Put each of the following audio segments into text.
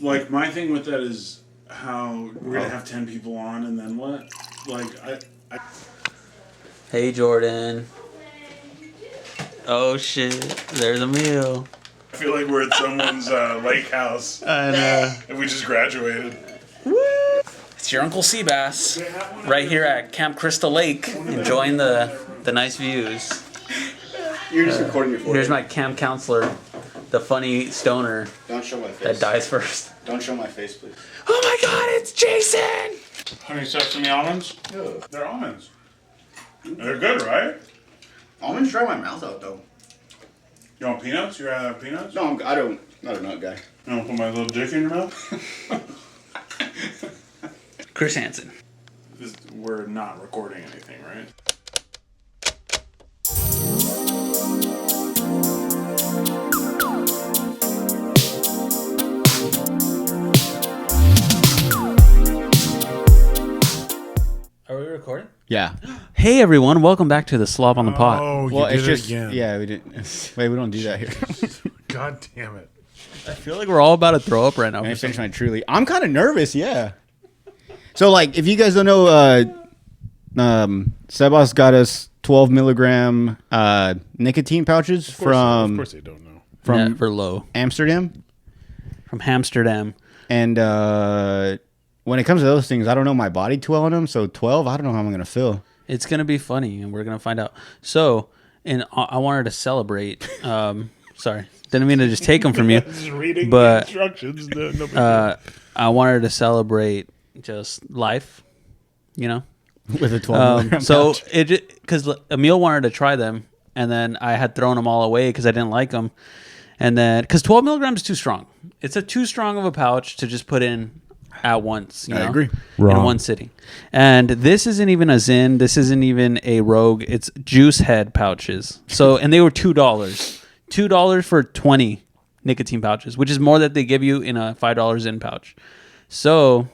like, my thing with that is how we're going to have 10 people on, and then what? Like, Hey, Jordan. Oh, shit. There's a meal. I feel like we're at someone's lake house. I know. And we just graduated. Woo! It's your Uncle Sebas, right here at Camp Crystal Lake, enjoying the nice views. You're just recording your photo. Here's my camp counselor, the funny stoner. Don't show my face. That dies first. Don't show my face, please. Oh my God, it's Jason! Honey sesame almonds? Yeah. They're almonds. They're good, right? Almonds dry my mouth out, though. You want peanuts? You rather have peanuts? No, I don't. Not a nut guy. You want to put my little dick in your mouth? Chris Hansen. We're not recording anything, right? Are we recording? Yeah. Hey everyone, welcome back to the Slop on the Pot. Oh, Well, you it's did just it again. yeah. We didn't. Wait, we don't do that here. God damn it. I feel like we're all about to throw up right now. I finished my Truly. I'm kind of nervous. Yeah. So like, if you guys don't know, Sebas got us 12 milligram nicotine pouches Of from course they don't know. from for low. Amsterdam, From Amsterdam. and when it comes to those things, I don't know my body too well on them. So 12, I don't know how I'm gonna feel. It's gonna be funny, and we're gonna find out. So, and I wanted to celebrate. Sorry, didn't mean to just take them from you. Just reading But, the instructions. No big deal. I wanted to celebrate just life, you know. With a 12 milligram So pouch. because Emil wanted to try them, and then I had thrown them all away because I didn't like them, and then because 12 milligrams is too strong. It's too strong of a pouch to just put in at once. You know? agree. In Wrong. one sitting. And this isn't even a Zyn. This isn't even a Rogue. It's Juice Head pouches. So and they were $2. $2 for 20 nicotine pouches, which is more that they give you in a $5 Zyn pouch. So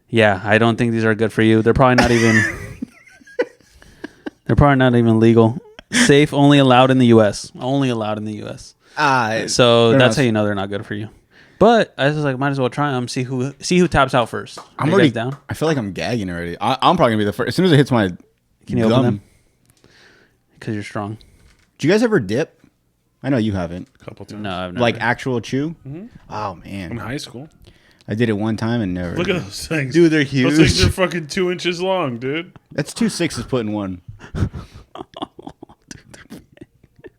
yeah, I don't think these are good for you. They're probably not even they're probably not even legal. Safe, only allowed in the US. Only allowed in the US. So they're that's not- how you know they're not good for you. But I was like, might as well try them. See who taps out first. I'm Are you already guys down. I feel like I'm gagging already. I'm probably gonna be the first. As soon as it hits my Can you gum. open them? Because you're strong. Do you guys ever dip? I know you haven't. A couple times. No, I've never. Like actual chew? Oh In man, high school. I did it one time and never. Look at those things. Dude, they're Those things huge. are fucking 2 inches long, dude. That's 2 sixes put in one.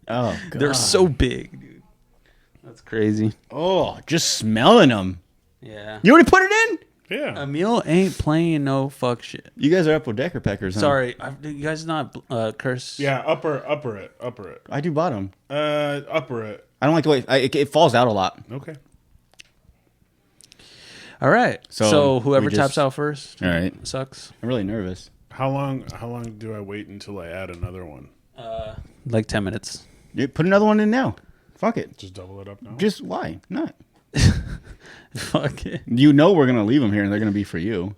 Oh god, they're so big, dude. That's crazy. Oh, just smelling them. Yeah. You already put it in? Yeah. Emil ain't playing no fuck shit. You guys are upper decker peckers, huh? Sorry, you guys not curse. Yeah, upper it. I do bottom. Upper it. I don't like the way it falls out a lot. Okay. All right. So whoever we just- taps out first All right. sucks. I'm really nervous. How long do I wait until I add another one? Like 10 minutes. You put another one in now. Fuck it. Just double it up now? Just why not? Fuck it. You know we're gonna leave them here and they're gonna be for you.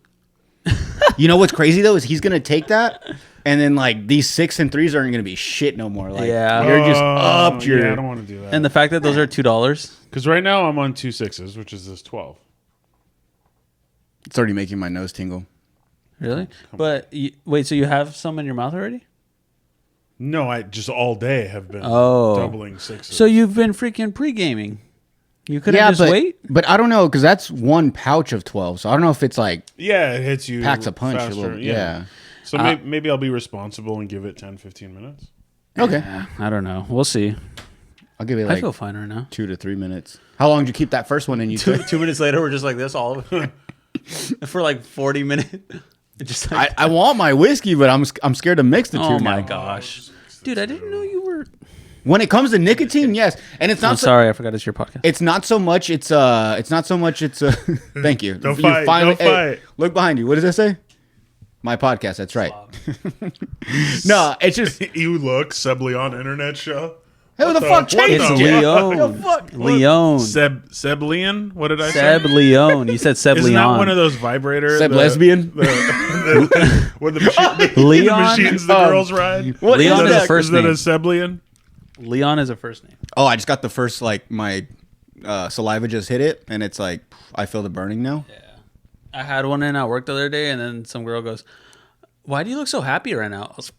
You know what's crazy though is he's gonna take that and then like these 6 and 3s aren't gonna be shit no more. Like Yeah. you're just up your. Yeah, I don't want to do that. And the fact that those are $2. Because right now I'm on 2 6s, which is this 12. It's already making my nose tingle. Really? But wait, so you have some in your mouth already? No, I just all day have been Oh. doubling 6s. So you've been freaking pre-gaming. You couldn't just wait? But I don't know because that's one pouch of 12. So I don't know if it's like yeah, it hits you. packs a punch faster. a little. Yeah. So maybe I'll be responsible and give it 10, 15 minutes. Okay. Yeah, I don't know. We'll see. I'll give it I like feel fine right now. 2 to 3 minutes. How long did you keep that first one in you? 2 minutes later, we're just like this all of it. For like 40 minutes. Just like, I want my whiskey, but I'm scared to mix the two. oh my now. gosh. Dude, I didn't know you were... When it comes to nicotine, yes, and it's not. I'm sorry, I forgot it's your podcast. It's not so much. It's not so much. It's Thank you. Don't You fight, don't fight. Look behind you. What does that say? My podcast. That's right. No, it's just. You look, Seb Leon internet show. Hey, what the fuck What changed It's the- it? Leon. The fuck? Leon. Seb Leon? What did I Seb say? Leon. You said Seb Isn't Leon. that one of those vibrator? Seb lesbian? When the Leon? machines the girls ride? What Leon is is that? the first Is that name. a Seb Leon? Leon is a first name. Oh, I just got the first like my saliva just hit it, and it's like I feel the burning now. Yeah. I had one in at work the other day, and then some girl goes, "Why do you look so happy right now?" I was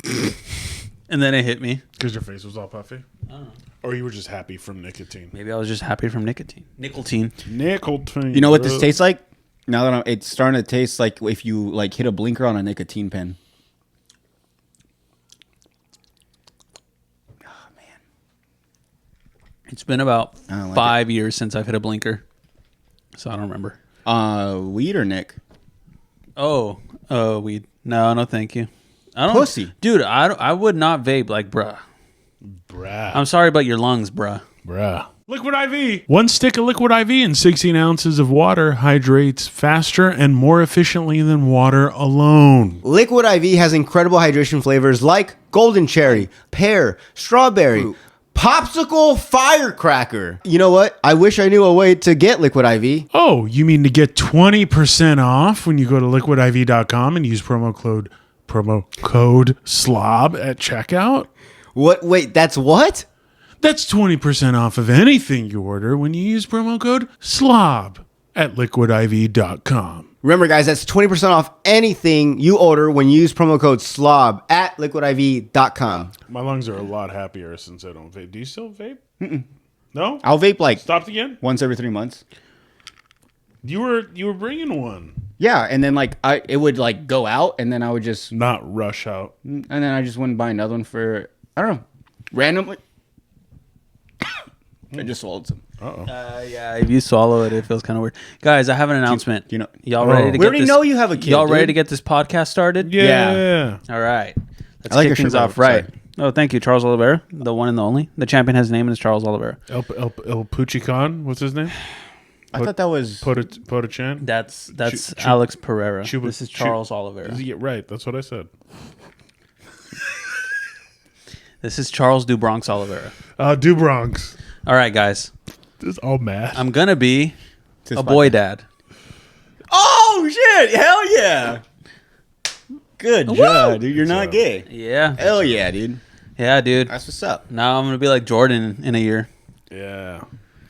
and then it hit me. Because your face was all puffy? I don't know. Or you were just happy from nicotine? Maybe I was just happy from nicotine. Nicotine. You know what this tastes like? Now that it's starting to taste like if you like hit a blinker on a nicotine pen. Oh man, It's been about like 5 years since I've hit a blinker, so I don't remember. Weed or Nick? Oh, weed. No, thank you. I don't, Pussy, dude. I would not vape like bruh. I'm sorry about your lungs, bruh. Liquid IV. 1 stick of Liquid IV and 16 ounces of water hydrates faster and more efficiently than water alone. Liquid IV has incredible hydration flavors like golden cherry, pear, strawberry, popsicle, firecracker. You know what? I wish I knew a way to get Liquid IV. Oh, you mean to get 20% off when you go to liquidiv.com and use promo code SLOB at checkout? What? Wait, that's what? That's 20% off of anything you order when you use promo code SLOB at liquidiv.com. Remember, guys, that's 20% off anything you order when you use promo code SLOB at liquidiv.com. My lungs are a lot happier since I don't vape. Do you still vape? Mm-mm. No? I'll vape like stopped again? Once every 3 months. You were bringing one. Yeah, and then like it would like go out, and then I would just not rush out, and then I just wouldn't buy another one for I don't know, randomly. I just swallowed some. Yeah, if you swallow it, it feels kind of weird. Guys, I have an announcement. Y'all ready to get we already know you have a kid. Y'all ready to get this podcast started? Yeah. All right. Let's like kick things off. Right. Oh, thank you, Charles Oliveira, the one and the only. The champion has a name and it's Charles Oliveira. El Puchicon. What's his name? I thought that was Potachan. That's Alex Pereira. This is Charles Oliveira. Yeah, right. That's what I said. This is Charles DuBronx Oliveira. DuBronx. All right, guys. This is all mad. I'm gonna be a boy dad. Oh shit! Hell yeah! Good job, dude. You're not gay. Yeah. Hell yeah, dude. Yeah, dude. That's what's up. Now I'm gonna be like Jordan in a year. Yeah.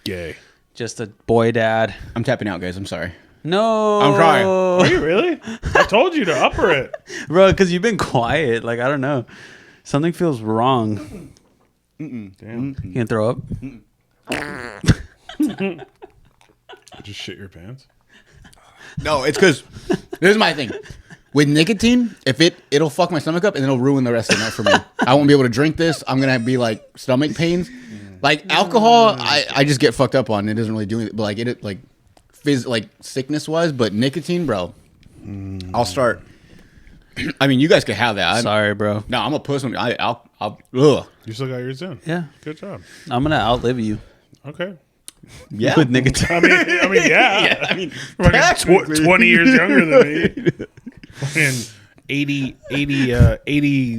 Gay. Just a boy dad. I'm tapping out, guys. I'm sorry. No. I'm trying. Are you really? I told you to upper it. Bro, because you've been quiet. Like, I don't know. Something feels wrong. Damn. You can throw up? Just shit your pants? No, it's because this is my thing. With nicotine, if it'll fuck my stomach up and it'll ruin the rest of the night for me. I won't be able to drink this. I'm gonna be like stomach pains. Like alcohol, I just get fucked up on. It doesn't really do anything. But like it like sickness wise. But nicotine, bro, I'll start. I mean, you guys could have that. Sorry, bro. No, I'm a pussy. I'll. Ugh. You still got yours in. Yeah. Good job. I'm gonna outlive you. Okay. Yeah. With nicotine. I mean, yeah. Yeah, I mean, 20 years younger than me. Fucking 80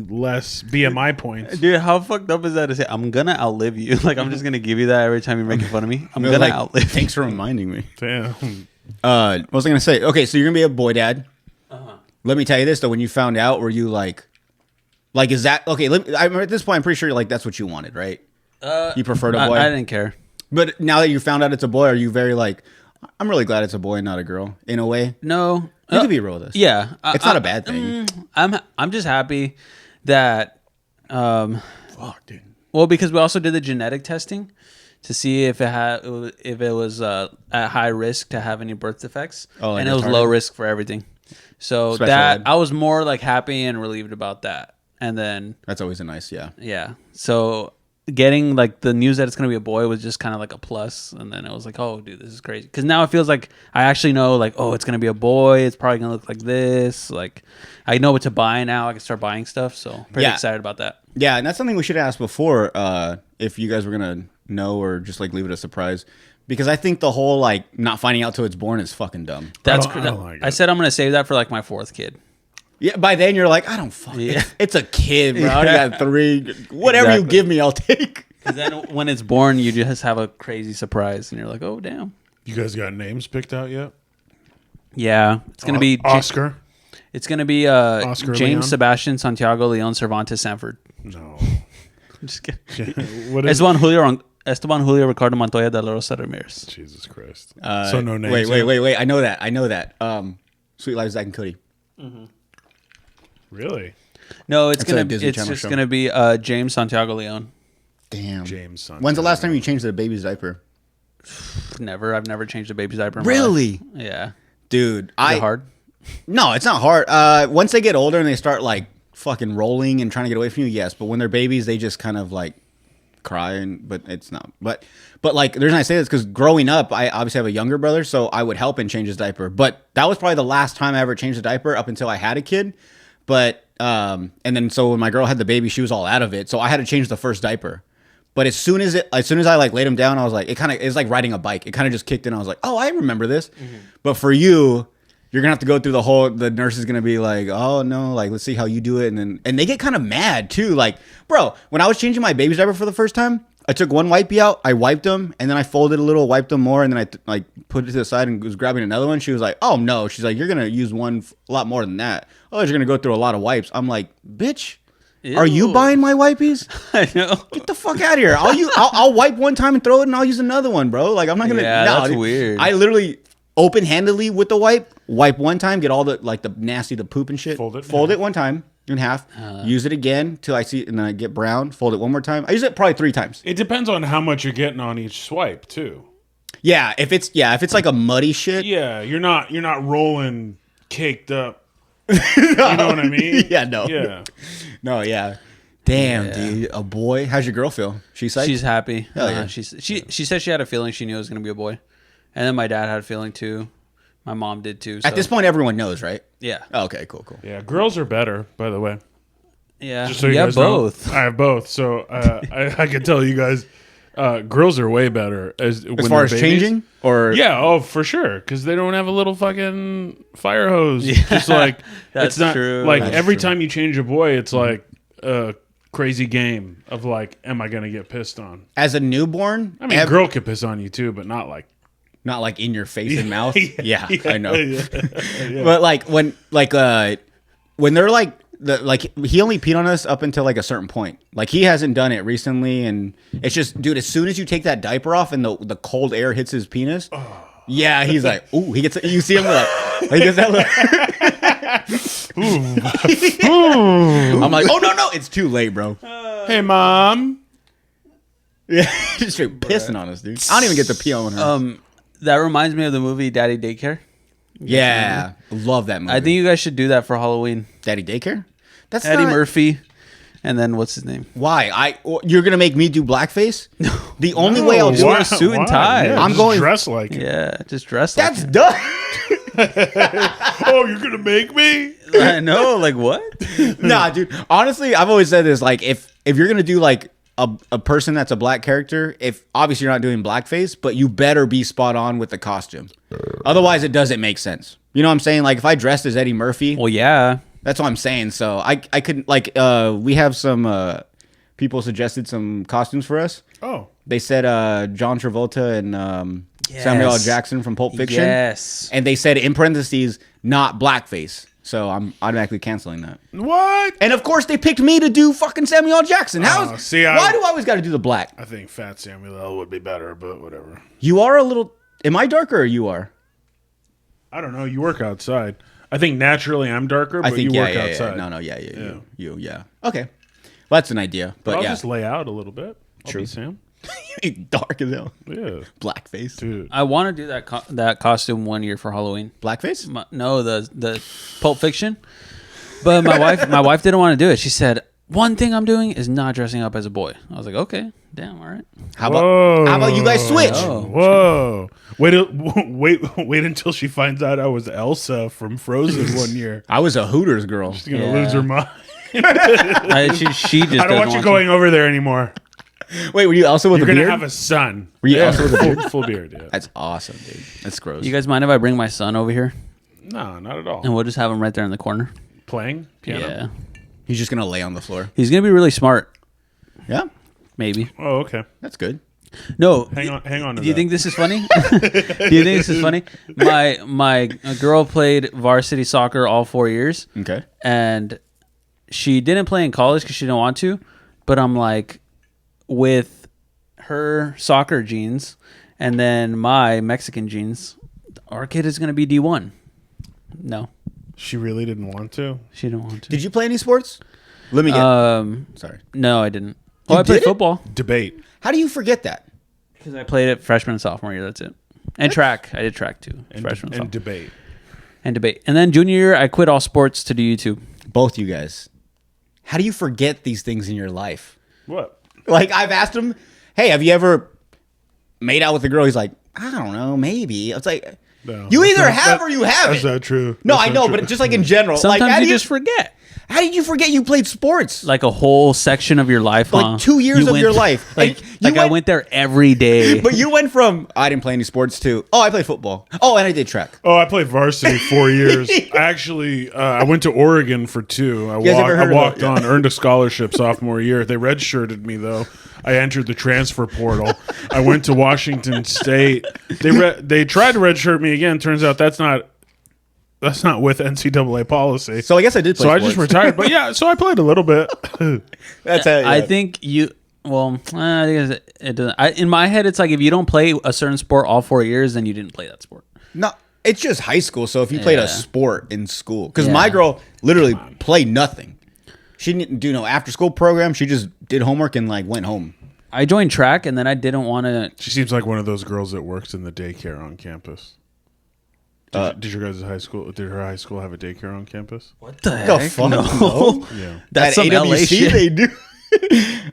less BMI points. Dude, how fucked up is that to say? I'm gonna outlive you. Like, I'm just gonna give you that every time you're making fun of me. I'm gonna outlive you. Thanks for reminding me. Damn. What was I gonna say? Okay, so you're gonna be a boy dad. Let me tell you this though. When you found out, were you like is that okay? At this point, I'm pretty sure like that's what you wanted, right? You preferred a boy. I didn't care. But now that you found out it's a boy, are you very like, I'm really glad it's a boy, not a girl, in a way? No. You can be real with us. Yeah. It's not a bad thing. I'm just happy that fuck, dude. Well, because we also did the genetic testing to see if it was at high risk to have any birth defects, and it was low risk for everything. So I was more like happy and relieved about that. And then that's always a nice, yeah. So getting like the news that it's gonna be a boy was just kind of like a plus, and then it was like, oh, dude, this is crazy. Because now it feels like I actually know, like, oh, it's gonna be a boy. It's probably gonna look like this. Like, I know what to buy now. I can start buying stuff. So pretty excited about that. Yeah, and that's something we should have asked before. If you guys were gonna know or just like leave it a surprise. Because I think the whole like not finding out till it's born is fucking dumb. That's I said I'm gonna save that for like my 4th kid. Yeah, by then you're like, I don't fuck. Yeah. It's a kid, bro. I got 3. Whatever you give me, I'll take. Because then when it's born, you just have a crazy surprise, and you're like, oh damn. You guys got names picked out yet? Yeah, it's gonna be Oscar. It's gonna be Oscar James Leon? Sebastian Santiago Leon Cervantes Sanford. No. I'm just kidding. What Es is Juan Julio Esteban Julio Ricardo Montoya de la Rosa Ramirez. Jesus Christ. So no names. Wait. I know that. Sweet Life, Zach and Cody. Really? No, it's That's a gonna. Disney It's Channel just show. gonna be James Santiago Leon. Damn. James Santiago. When's the last time you changed the baby's diaper? Never. I've never changed a baby's diaper. In my life. Yeah. Dude, Is it hard? No, it's not hard. Once they get older and they start like fucking rolling and trying to get away from you, yes. But when they're babies, they just kind of like cry, but it's not. But like the reason I say this is because growing up, I obviously have a younger brother, so I would help and change his diaper. But that was probably the last time I ever changed a diaper up until I had a kid. But and then so when my girl had the baby, she was all out of it, so I had to change the first diaper. But as soon as I like laid him down, I was like, it's like riding a bike. It kind of just kicked in. I was like, oh, I remember this. But for you, you're gonna have to go through the nurse is gonna be like, oh no, like let's see how you do it, and they get kind of mad too. Like, bro, when I was changing my baby's diaper for the first time, I took one wipey out, I wiped them, and then I folded a little, wiped them more, and then I like put it to the side and was grabbing another one. She was like, oh no, she's like, you're gonna use one a lot more than that. Oh, you're gonna go through a lot of wipes. I'm like, bitch. Ew. Are you buying my wipies? I know. Get the fuck out of here! I'll wipe one time and throw it, and I'll use another one, bro. Like I'm not gonna. Yeah, no, that's dude. weird. I literally open-handedly with the wipe one time, get all the like the nasty, the poop and shit. Fold it one time in half. Use it again till I see, and then I get brown. Fold it one more time. I use it probably 3 times. It depends on how much you're getting on each swipe too. Yeah, if it's like a muddy shit. Yeah, you're not rolling caked up. You know what I mean? Yeah, no. Yeah. No, yeah. Damn, dude, a boy. How's your girl feel? She's happy. Hell yeah. She said she had a feeling she knew it was gonna be a boy, and then my dad had a feeling too. My mom did too. So. At this point, everyone knows, right? Yeah. Oh, okay, cool. Yeah, girls are better, by the way. Yeah. Just so you guys both. know. I have both, so I can tell you guys, girls are way better as far as changing, or yeah, for sure, because they don't have a little fucking fire hose. Yeah, just like that's it's not true. like That's every true. time you change a boy, it's like a crazy game of like, am I gonna get pissed on? as a newborn, I mean, girl could piss on you too, but not like. not like in your face and mouth. Yeah, I know. Yeah. But like when they're like he only peed on us up until like a certain point. Like he hasn't done it recently, and it's just, dude, as soon as you take that diaper off and the cold air hits his penis, yeah, he's like, ooh, he gets. You see him like he gets that look. I'm like, oh no, it's too late, bro. Hey, mom. Yeah, just straight pissing on us, dude. I don't even get to pee on her. That reminds me of the movie Daddy Daycare. Yeah, love that movie. I think you guys should do that for Halloween. Daddy Daycare. That's Eddie not, Murphy, and then what's his name? Why? You're gonna make me do blackface? No. The only way I'll do Why? it. a suit and tie. Yeah, I'm just going- dress like it. Yeah, just dress like That's him. dumb. Oh, you're gonna make me? I know, like what? Nah, dude. Honestly, I've always said this. Like, if you're gonna do like a person that's a black character, if obviously you're not doing blackface, but you better be spot on with the costume. Otherwise, it doesn't make sense. You know what I'm saying? Like, if I dressed as Eddie Murphy, Well, yeah. that's what I'm saying. So I couldn't like. We have some people suggested some costumes for us. Oh, They said John Travolta and Samuel L. Jackson from Pulp Fiction. Yes. And they said in parentheses, not blackface. So I'm automatically canceling that. what? And of course, they picked me to do fucking Samuel L. Jackson. see, why do I always got to do the black? I think Fat Samuel L. would be better, but whatever. You are a little. Am I darker or you are? I don't know. You work outside. I think naturally I'm darker, but you work outside. No, yeah. You. Okay. Well, that's an idea. But I'll yeah. just lay out a little bit. True. Be Sam. Dark as hell. Yeah. Blackface. Dude. I want to do that costume one year for Halloween. Blackface? No, the Pulp Fiction. But my wife didn't want to do it. She said, one thing I'm doing is not dressing up as a boy. I was like, okay, damn, all right. How about you guys switch? Oh. Whoa. Wait until she finds out I was Elsa from Frozen one year. I was a Hooters girl. She's going to lose her mind. She just I don't want you going over there anymore. Wait, were you also with You're a going to beard? have a son. Were you also with a beard? Full beard, yeah. That's awesome, dude. That's gross. You guys mind if I bring my son over here No, not at all. and we'll just have him right there in the corner? Playing piano? Yeah, He's just gonna lay on the floor. he's gonna be really smart. Yeah, Maybe. Oh, okay. that's good. No. Hang on to Do you that. think this is funny? Do you think this is funny? My girl played varsity soccer all 4 years, Okay. and she didn't play in college because she didn't want to. But I'm like, with her soccer jeans and then my Mexican jeans, our kid is going to be D1. No, She really didn't want to. she didn't want to. Did you play any sports? Let me get. Sorry. No, I didn't. Oh, I played didn't? football Debate. How do you forget that? because I played it freshman and sophomore year. That's it. And track. I did track too. And, Freshman and and sophomore. debate. And debate. And then junior year, I quit all sports to do YouTube. Both you guys. How do you forget these things in your life? What? Like I've asked him, "Hey, have you ever made out with a girl?" He's like, "I don't know, maybe." It's like No, you that's either not- have that- or you haven't. That's not true. No, That's I not know, true. but just like in general, Sometimes like how you do you just forget. How did you forget you played sports? Like a whole section of your life, Like huh? 2 years You of went- your life. Like, And you like I went- went there every day. But you went from I didn't play any sports to I played football. Oh, and I did track. Oh, I played varsity 4 years. Actually, I went to Oregon for 2. guys ever heard I of walked that? on, earned a scholarship sophomore year. They redshirted me though. I entered the transfer portal. I went to Washington State. They tried to redshirt me again. Turns out that's not with NCAA policy. So I guess I did play So I sports. just retired. But yeah, so I played a little bit. That's how, I yeah. think you. Well, I think it doesn't. In my head, it's like if you don't play a certain sport all 4 years, then you didn't play that sport. No, it's just high school. So if you played Yeah. a sport in school, because Yeah. my girl literally played nothing. She didn't do no after school program. She just did homework and like went home. I joined track, and then I didn't want to. She seems like one of those girls that works in the daycare on campus. Did your guys' high school? Did her high school have a daycare on campus? What the The heck? fuck? No. No. Yeah. That's At some LA AWC shit. they do.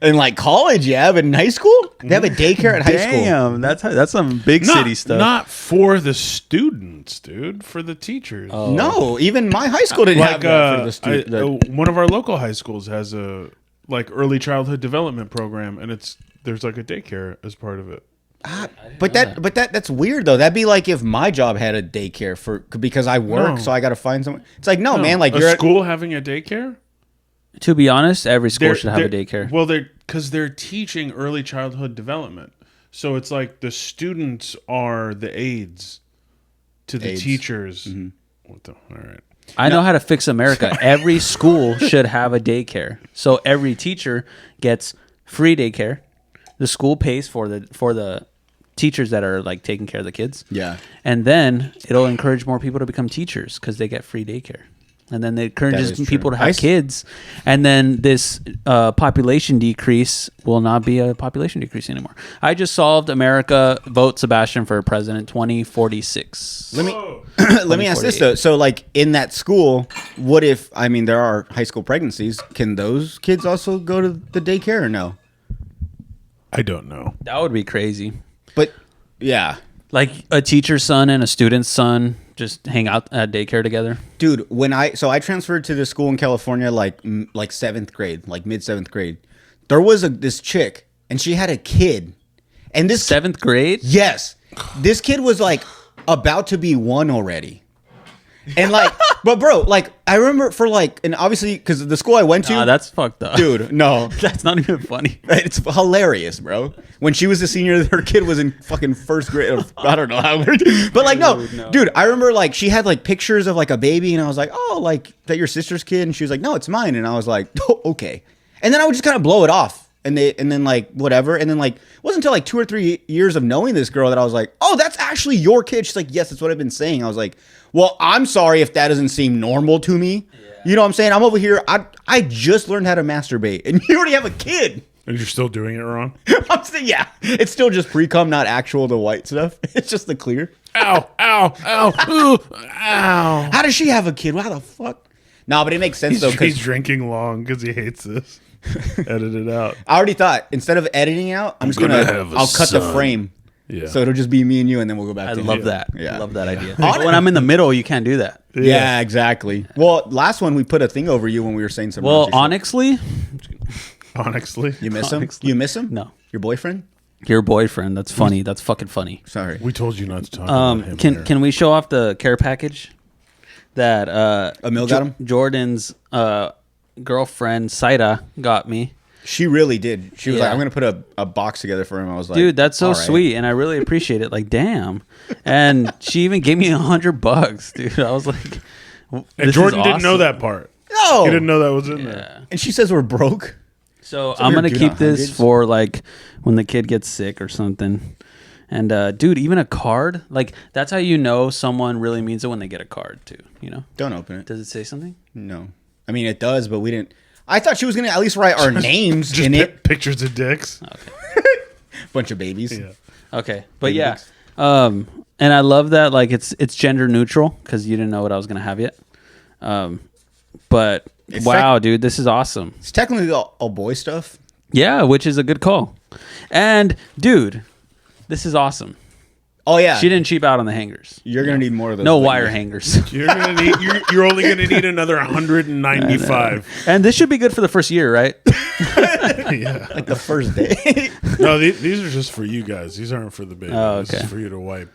In like college, yeah, but in high school they have a daycare at high school. Damn, that's some big city stuff. Not for the students, dude. For the teachers. No, even my high school didn't have Like that for the student. one of our local high schools has a like early childhood development program, and there's like a daycare as part of it. But that's weird though. That'd be like if my job had a daycare because I work, No. so I got to find someone. It's like no, man, like a you're school having a daycare. To be honest, every school should have a They're- daycare. Well, they're teaching early childhood development, so it's like the students are the aides to the Aides. teachers. What the? All right. I know how to fix America. Every school should have a daycare, so every teacher gets free daycare. The school pays for the teachers that are like taking care of the kids. Yeah. And then it'll encourage more people to become teachers because they get free daycare. And then it encourages That is people true. to have kids. And then this population decrease will not be a population decrease anymore. I just solved America. Vote Sebastian for president 2046. Let me ask this though. So like in that school, what if there are high school pregnancies? Can those kids also go to the daycare or no? I don't know. That would be crazy. But yeah. Like a teacher's son and a student's son just hang out at daycare together. Dude, I transferred to this school in California like 7th grade, like mid 7th grade. There was this chick and she had a kid. And this 7th grade? Yes. This kid was like about to be 1 already. And like but bro, like I remember for like and obviously cuz the school I went to That's fucked up. dude, no. That's not even funny. It's hilarious, bro. When she was a senior, her kid was in fucking 1st grade. I don't know how, but like, no, dude. I remember like she had like pictures of like a baby, and I was like, oh, like that your sister's kid, and she was like, no, it's mine, and I was like, oh, okay. And then I would just kind of blow it off, and then like whatever, and then like it wasn't until like 2 or 3 years of knowing this girl that I was like, oh, that's actually your kid. She's like, yes, that's what I've been saying. I was like, well, I'm sorry if that doesn't seem normal to me. You know what I'm saying? I'm over here. I just learned how to masturbate, and you already have a kid. And you're still doing it wrong. I'm saying, yeah, it's still just pre-cum, not actual the white stuff. It's just the clear. Ow! Ow! Ow! Ooh, ow! How does she have a kid? How the fuck? No, but it makes sense though He's because drinking long because he hates this. Edit it out. I already thought instead of editing out, I'll cut the frame. Yeah. So it'll just be me and you, and then we'll go back. I to love him. that. Yeah. I love that idea. But when I'm in the middle, you can't do that. Yeah, exactly. Well, last one we put a thing over you when we were saying something. Well, honestly, Honestly, you miss him. honestly. You miss him? No. Your boyfriend? Your boyfriend. That's funny. That's fucking funny. Sorry. we told you not to talk about him. Can we show off the care package that Emil got him? Jordan's girlfriend Saida got me? She really did. She was Yeah. like, "I'm gonna put a box together for him." I was like, Dude, that's so "All right." sweet, and I really appreciate it. Like, damn. And she even gave me $100, dude. I was like, And this Jordan is didn't know awesome. that part. No, He didn't know that was in there. Yeah. And she says we're broke. So So I'm we're gonna do keep not this hundreds? for like when the kid gets sick or something. And dude, even a card, like that's how you know someone really means it when they get a card too. You know? Don't open it. Does it say something? No. I mean, it does, but we didn't. I thought she was going to at least write our names Just in it. pictures of dicks. Bunch of babies. Yeah. Okay, but Baby yeah, dicks. and I love that like it's gender neutral because you didn't know what I was gonna have yet. But It's wow, dude, this is awesome. It's technically all boy stuff. Yeah, which is a good call. And dude, this is awesome. Oh, yeah. She didn't cheap out on the hangers. You're going to need more of those. No later. wire hangers. You're gonna need. You're only gonna need another 195. And this should be good for the first year, right? Yeah. Like the first day. No, these are just for you guys. These aren't for the baby. Oh, This okay. is for you to wipe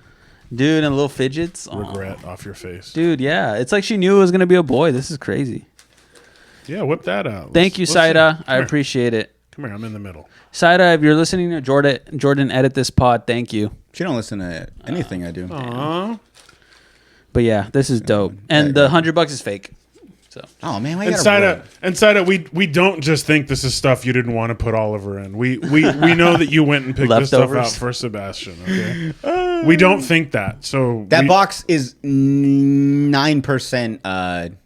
Dude, and little fidgets. Aw. regret off your face. Dude, yeah. It's like she knew it was going to be a boy. This is crazy. Yeah, whip that out. Thank you, Let's Saida. see. I appreciate it. Come here. I'm in the middle. Saida, if you're listening to Jordan edit this pod, thank you. She don't listen to anything I do. Aww. But yeah, this is dope. And the $100 is fake. So Oh, man. Why you And gotta Saida, we don't just think this is stuff you didn't want to put Oliver in. We know that you went and picked this stuff out Leftovers. for Sebastian. Okay. We don't think that. So That we- box is 9%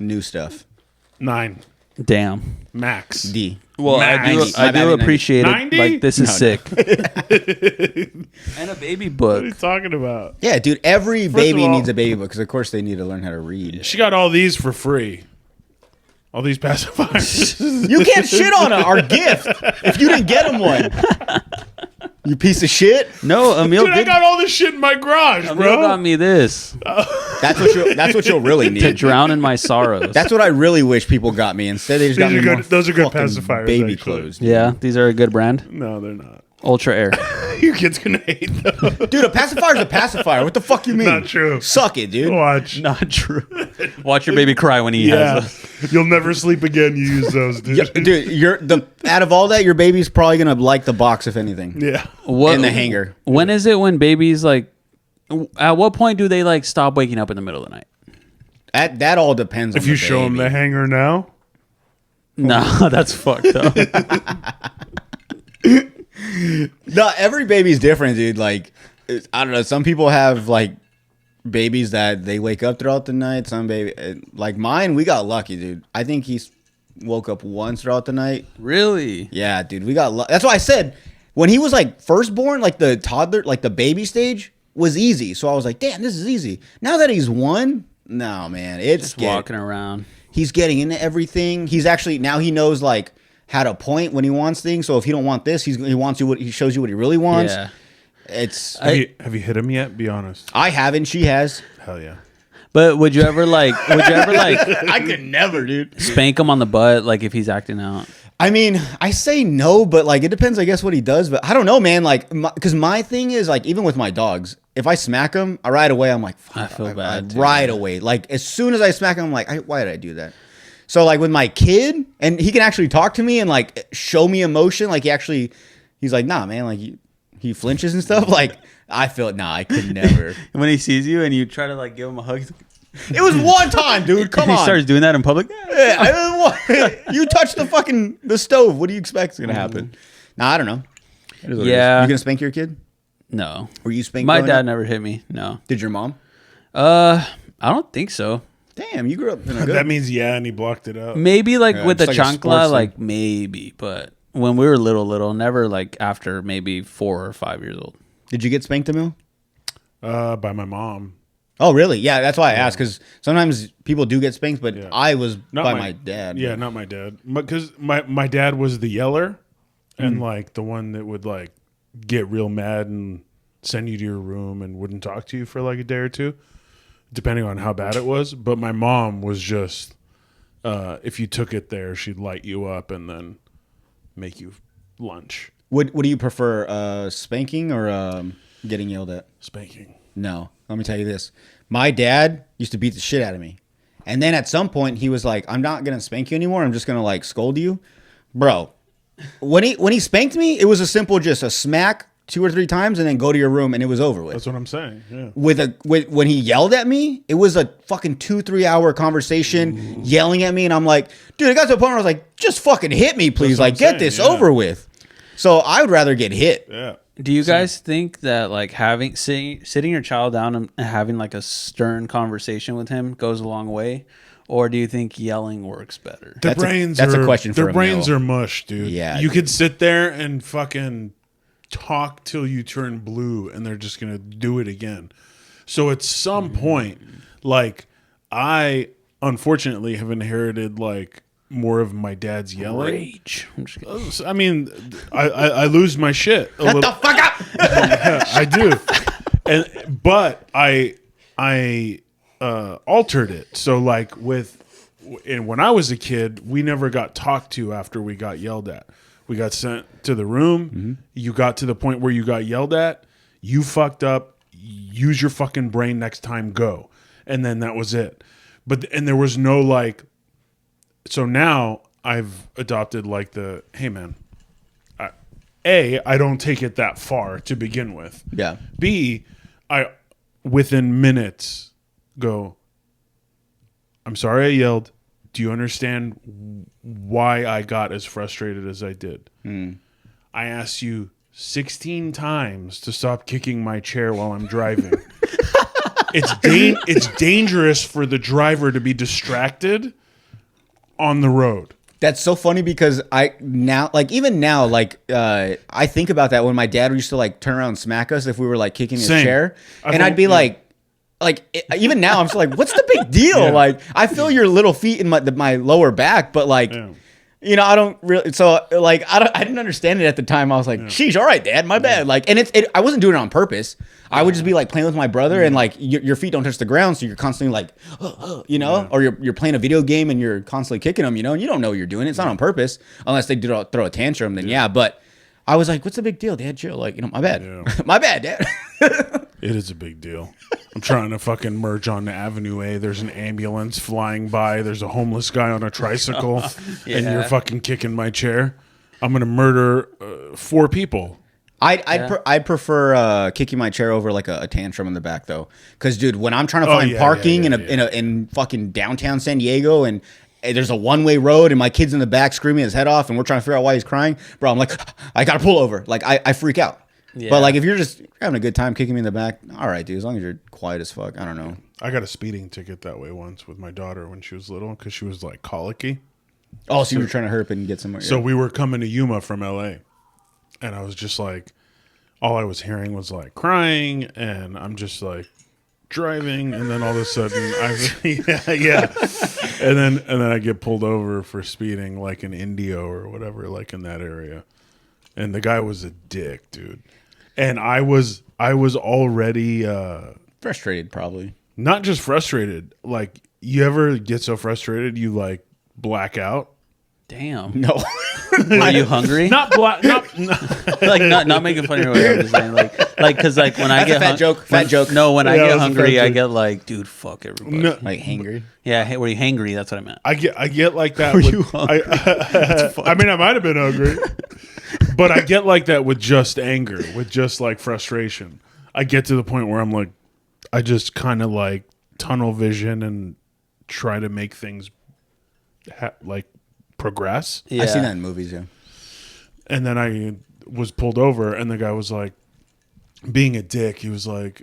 new stuff. 9 damn. max. D. Well, I do, Max. I My bad, do 90. appreciate it. 90? Like this is No, sick. And a baby What are you book. talking about? Yeah, dude. Every of baby all- needs a baby book because, of course, they need to learn how to read. She got all these for free. All these pacifiers. You can't shit on our gift if you didn't get him one. You piece of shit. No, Emil Dude, I did. got all this shit in my garage, Emil bro. got me this That's what you'll really to need. drown in my sorrows. That's what I really wish people got me. Instead, they just got These me are more good- those are good fucking pacifiers, baby actually. clothes. Yeah, these are a good brand. No, they're not. Ultra Air. Your kid's gonna hate them. Dude, a pacifier is a pacifier. What the fuck you mean? Not true. Suck it, dude. Watch. Not true. Watch your baby cry when he Yeah. has those. You'll never sleep again. You use those, dude. Yeah, dude, out of all that, your baby's probably gonna like the box, if anything. Yeah. What, And the hanger. When is it when babies like? At what point do they like stop waking up in the middle of the night? That all depends on If you the show him baby. the hanger now, No, that's fucked up. No, every baby's different, dude. Like, I don't know. Some people have like babies that they wake up throughout the night. Some baby, like mine, we got lucky, dude. I think he's woke up once throughout the night. Really? Yeah, dude, we got lucky. That's why I said when he was like first born, like the toddler, like the baby stage was easy. So I was like, damn, this is easy. Now that he's one, no, man, it's Just walking around. He's getting into everything. He's actually now he knows like how to point when he wants things. So if he don't want this, he wants you what he shows you what he really wants. Yeah. It's have you hit him yet? Be honest. I haven't. She has. Hell yeah. But would you ever like? I could never, dude. Spank him on the butt like if he's acting out? I mean, I say no, but like it depends, I guess, what he does. But I don't know, man. Like, because my thing is like, even with my dogs, if I smack them, right away I'm like, fuck, I feel bad, too. right away. Like as soon as I smack him, I'm like, why did I do that? So like with my kid, and he can actually talk to me and like show me emotion. Like he's like, nah, man. Like he flinches and stuff. Like I feel, nah, I could never. And when he sees you and you try to like give him a hug, It was one time, dude. Come he on. starts doing that in public. You touch the stove. What do you expect is gonna happen? Nah, I don't know. It is what it is. Yeah. You gonna spank your kid? No, Were you spanked? my growing dad up? never hit me. No. Did your mom? I don't think so. Damn, you grew up in a good. That means yeah, and he blocked it out. Maybe like Yeah, with the it's like a sports chancla, thing. like maybe, but when we were little, never like after maybe 4 or 5 years old. Did you get spanked, Emil? By my mom. Oh, really? Yeah, that's why I asked, because sometimes people do get spanked, but Yeah. I was Not by my dad. Yeah, not my dad. Because my dad was the yeller, and like the one that would like get real mad and send you to your room and wouldn't talk to you for like a day or two, depending on how bad it was. But my mom was just, if you took it there, she'd light you up and then make you lunch. What do you prefer, spanking or getting yelled at? Spanking. No, let me tell you this. My dad used to beat the shit out of me. And then at some point he was like, I'm not going to spank you anymore. I'm just going to like scold you. Bro, when he spanked me, it was a simple just a smack, 2 or 3 times and then go to your room and it was over with. That's what I'm saying. Yeah. When he yelled at me, it was a fucking 2-3 hour conversation yelling at me, and I'm like, dude, it got to a point where I was like, just fucking hit me, please. Like, get this over with. So I would rather get hit. Yeah. Do you guys think that like sitting your child down and having like a stern conversation with him goes a long way, or do you think yelling works better? That's a question for a their brains male. are mush, dude. Yeah, you could sit there and fucking talk till you turn blue, and they're just gonna do it again. So at some point, like I unfortunately have inherited like more of my dad's yelling. Rage. I'm just kidding. I mean, I lose my shit. Shut the fuck up! I do, but I altered it. So like when I was a kid, we never got talked to after we got yelled at. We got sent to the room. Mm-hmm. You got to the point where you got yelled at. You fucked up. Use your fucking brain next time. Go, and then that was it. And there was no like. So now I've adopted like hey man, I don't take it that far to begin with. Yeah. B, I within minutes go, I'm sorry I yelled. Do you understand why I got as frustrated as I did? I asked you 16 times to stop kicking my chair while I'm driving. It's dangerous for the driver to be distracted on the road. That's so funny because I think about that when my dad used to like turn around and smack us if we were like kicking his chair, and I'd be like even now I'm just like, what's the big deal? Yeah. Like I feel your little feet in my lower back, but like. Yeah. You know, I don't really. So, like, I didn't understand it at the time. I was like, "Sheesh, all right, Dad, my bad." Like, and I wasn't doing it on purpose. I would just be like playing with my brother, and like your feet don't touch the ground, so you're constantly like, you know, or you're playing a video game and you're constantly kicking them, you know, and you don't know what you're doing. It's not on purpose unless they do throw a tantrum. Then yeah, but I was like, "What's the big deal, Dad? Chill, like, you know, my bad, my bad, Dad." It is a big deal. I'm trying to fucking merge onto Avenue A. There's an ambulance flying by. There's a homeless guy on a tricycle, and you're fucking kicking my chair. I'm gonna murder 4 people. I'd prefer kicking my chair over like a tantrum in the back though, because dude, when I'm trying to find parking in fucking downtown San Diego and there's a one-way road and my kid's in the back screaming his head off and we're trying to figure out why he's crying, bro, I'm like, I gotta pull over. Like I freak out. Yeah. But like if you're just having a good time kicking me in the back, all right, dude, as long as you're quiet as fuck. I don't know. I got a speeding ticket that way once with my daughter when she was little because she was like colicky. Oh, so you were trying to herp and get somewhere. So we were coming to Yuma from LA, and I was just like, all I was hearing was like crying, and I'm just like driving, and then all of a sudden and then I get pulled over for speeding like in Indio or whatever, like in that area, and the guy was a dick, dude. And I was already frustrated, probably. Not just frustrated. Like, you ever get so frustrated you like black out? Damn. No. Are you hungry? Not black. Like not making fun of your way. I'm just saying like because like when I get fat joke. No, when I get hungry, I get like, dude, fuck everybody. No. Like hangry. Yeah, were you hangry? That's what I meant. I get like that. Were you hungry? I mean, I might have been hungry, but I get like that with just anger, with just like frustration. I get to the point where I'm like, I just kind of like tunnel vision and try to make things like progress. Yeah. I've seen that in movies, yeah. And then I was pulled over, and the guy was like, being a dick, he was like,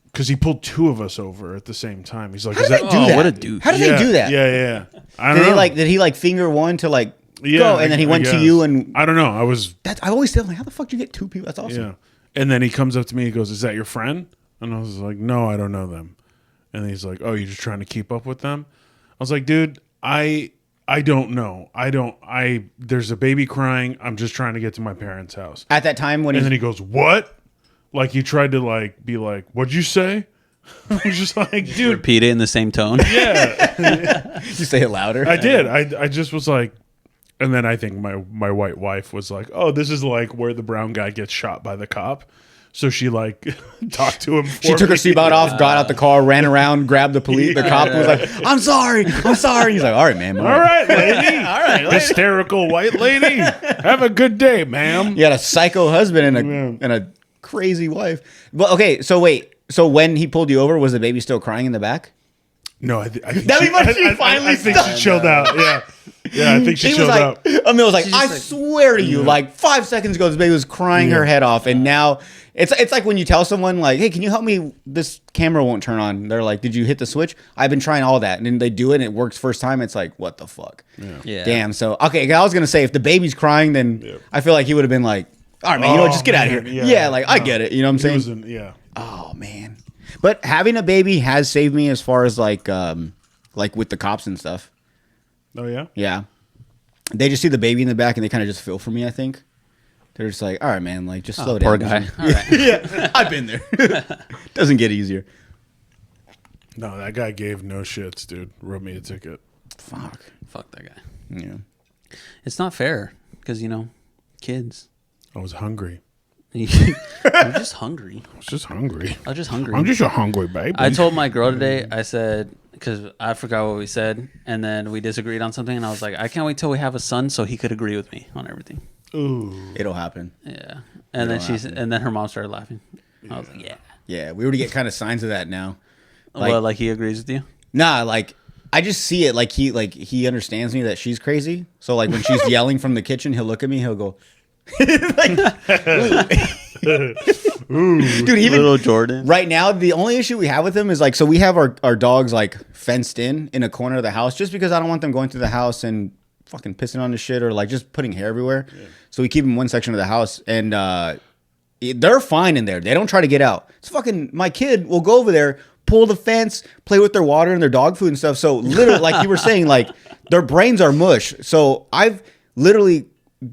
because he pulled 2 of us over at the same time. He's like, how do they do that? What a dude. How do they do that? Yeah. I don't know. Did he like finger one to like go, and then he went to you and I don't know. I always feel like, how the fuck do you get 2 people? That's awesome. Yeah. And then he comes up to me, he goes, "Is that your friend?" And I was like, "No, I don't know them." And he's like, "Oh, you're just trying to keep up with them?" I was like, "Dude, I don't know. There's a baby crying. I'm just trying to get to my parents' house." At that time when and then he goes, "What?" Like he tried to like be like, "What'd you say?" I was just like, dude, repeat it in the same tone. Yeah. You say it louder. I did. I just was like, and then I think my white wife was like, "Oh, this is like where the brown guy gets shot by the cop." So she like talked to him. She took her seatbelt off, got out the car, ran around, grabbed the police. The cop was like, "I'm sorry." He's like, "All right, man. All right, lady. all right, lady." Hysterical white lady. Have a good day, ma'am. You got a psycho husband and a crazy wife. Well, okay, so wait. So when he pulled you over, was the baby still crying in the back? No, I think she finally I think she chilled out. Yeah, I think she was chilled like, out. Emil was like, She's I just like- swear to you, like 5 seconds ago, this baby was crying her head off, and now it's like when you tell someone like, hey, can you help me? This camera won't turn on. They're like, did you hit the switch? I've been trying all that, and then they do it, and it works first time. It's like, what the fuck? Yeah. Damn. So okay, I was gonna say if the baby's crying, then I feel like he would have been like, all right, man, you know what, just get out of here. Yeah, like I get it. You know what I'm saying? Oh man. But having a baby has saved me as far as like with the cops and stuff. Oh yeah. Yeah. They just see the baby in the back and they kind of just feel for me, I think. They're just like, all right, man, like just slow down. Poor guy. All right. Yeah, I've been there. Doesn't get easier. No, that guy gave no shits, dude. Wrote me a ticket. Fuck. Fuck that guy. Yeah. It's not fair because, kids. I was hungry. I'm just hungry. I was just hungry. I was just hungry. I'm just a hungry baby. I told my girl today, I said, because I forgot what we said, and then we disagreed on something, and I was like, I can't wait till we have a son so he could agree with me on everything. Ooh. It'll happen. Yeah. And then her mom started laughing. I was like, yeah. Yeah, we already get kind of signs of that now. Like he agrees with you? Nah, like I just see it like he understands me that she's crazy. So like when she's yelling from the kitchen, he'll look at me, he'll go like, ooh. Dude, even Little Jordan. right now, the only issue we have with him is like, so we have our dogs like fenced in a corner of the house just because I don't want them going through the house and fucking pissing on the shit or like just putting hair everywhere. Yeah. So we keep them in one section of the house and they're fine in there. They don't try to get out. It's fucking, my kid will go over there, pull the fence, play with their water and their dog food and stuff. So literally, like you were saying, like their brains are mush. So I've literally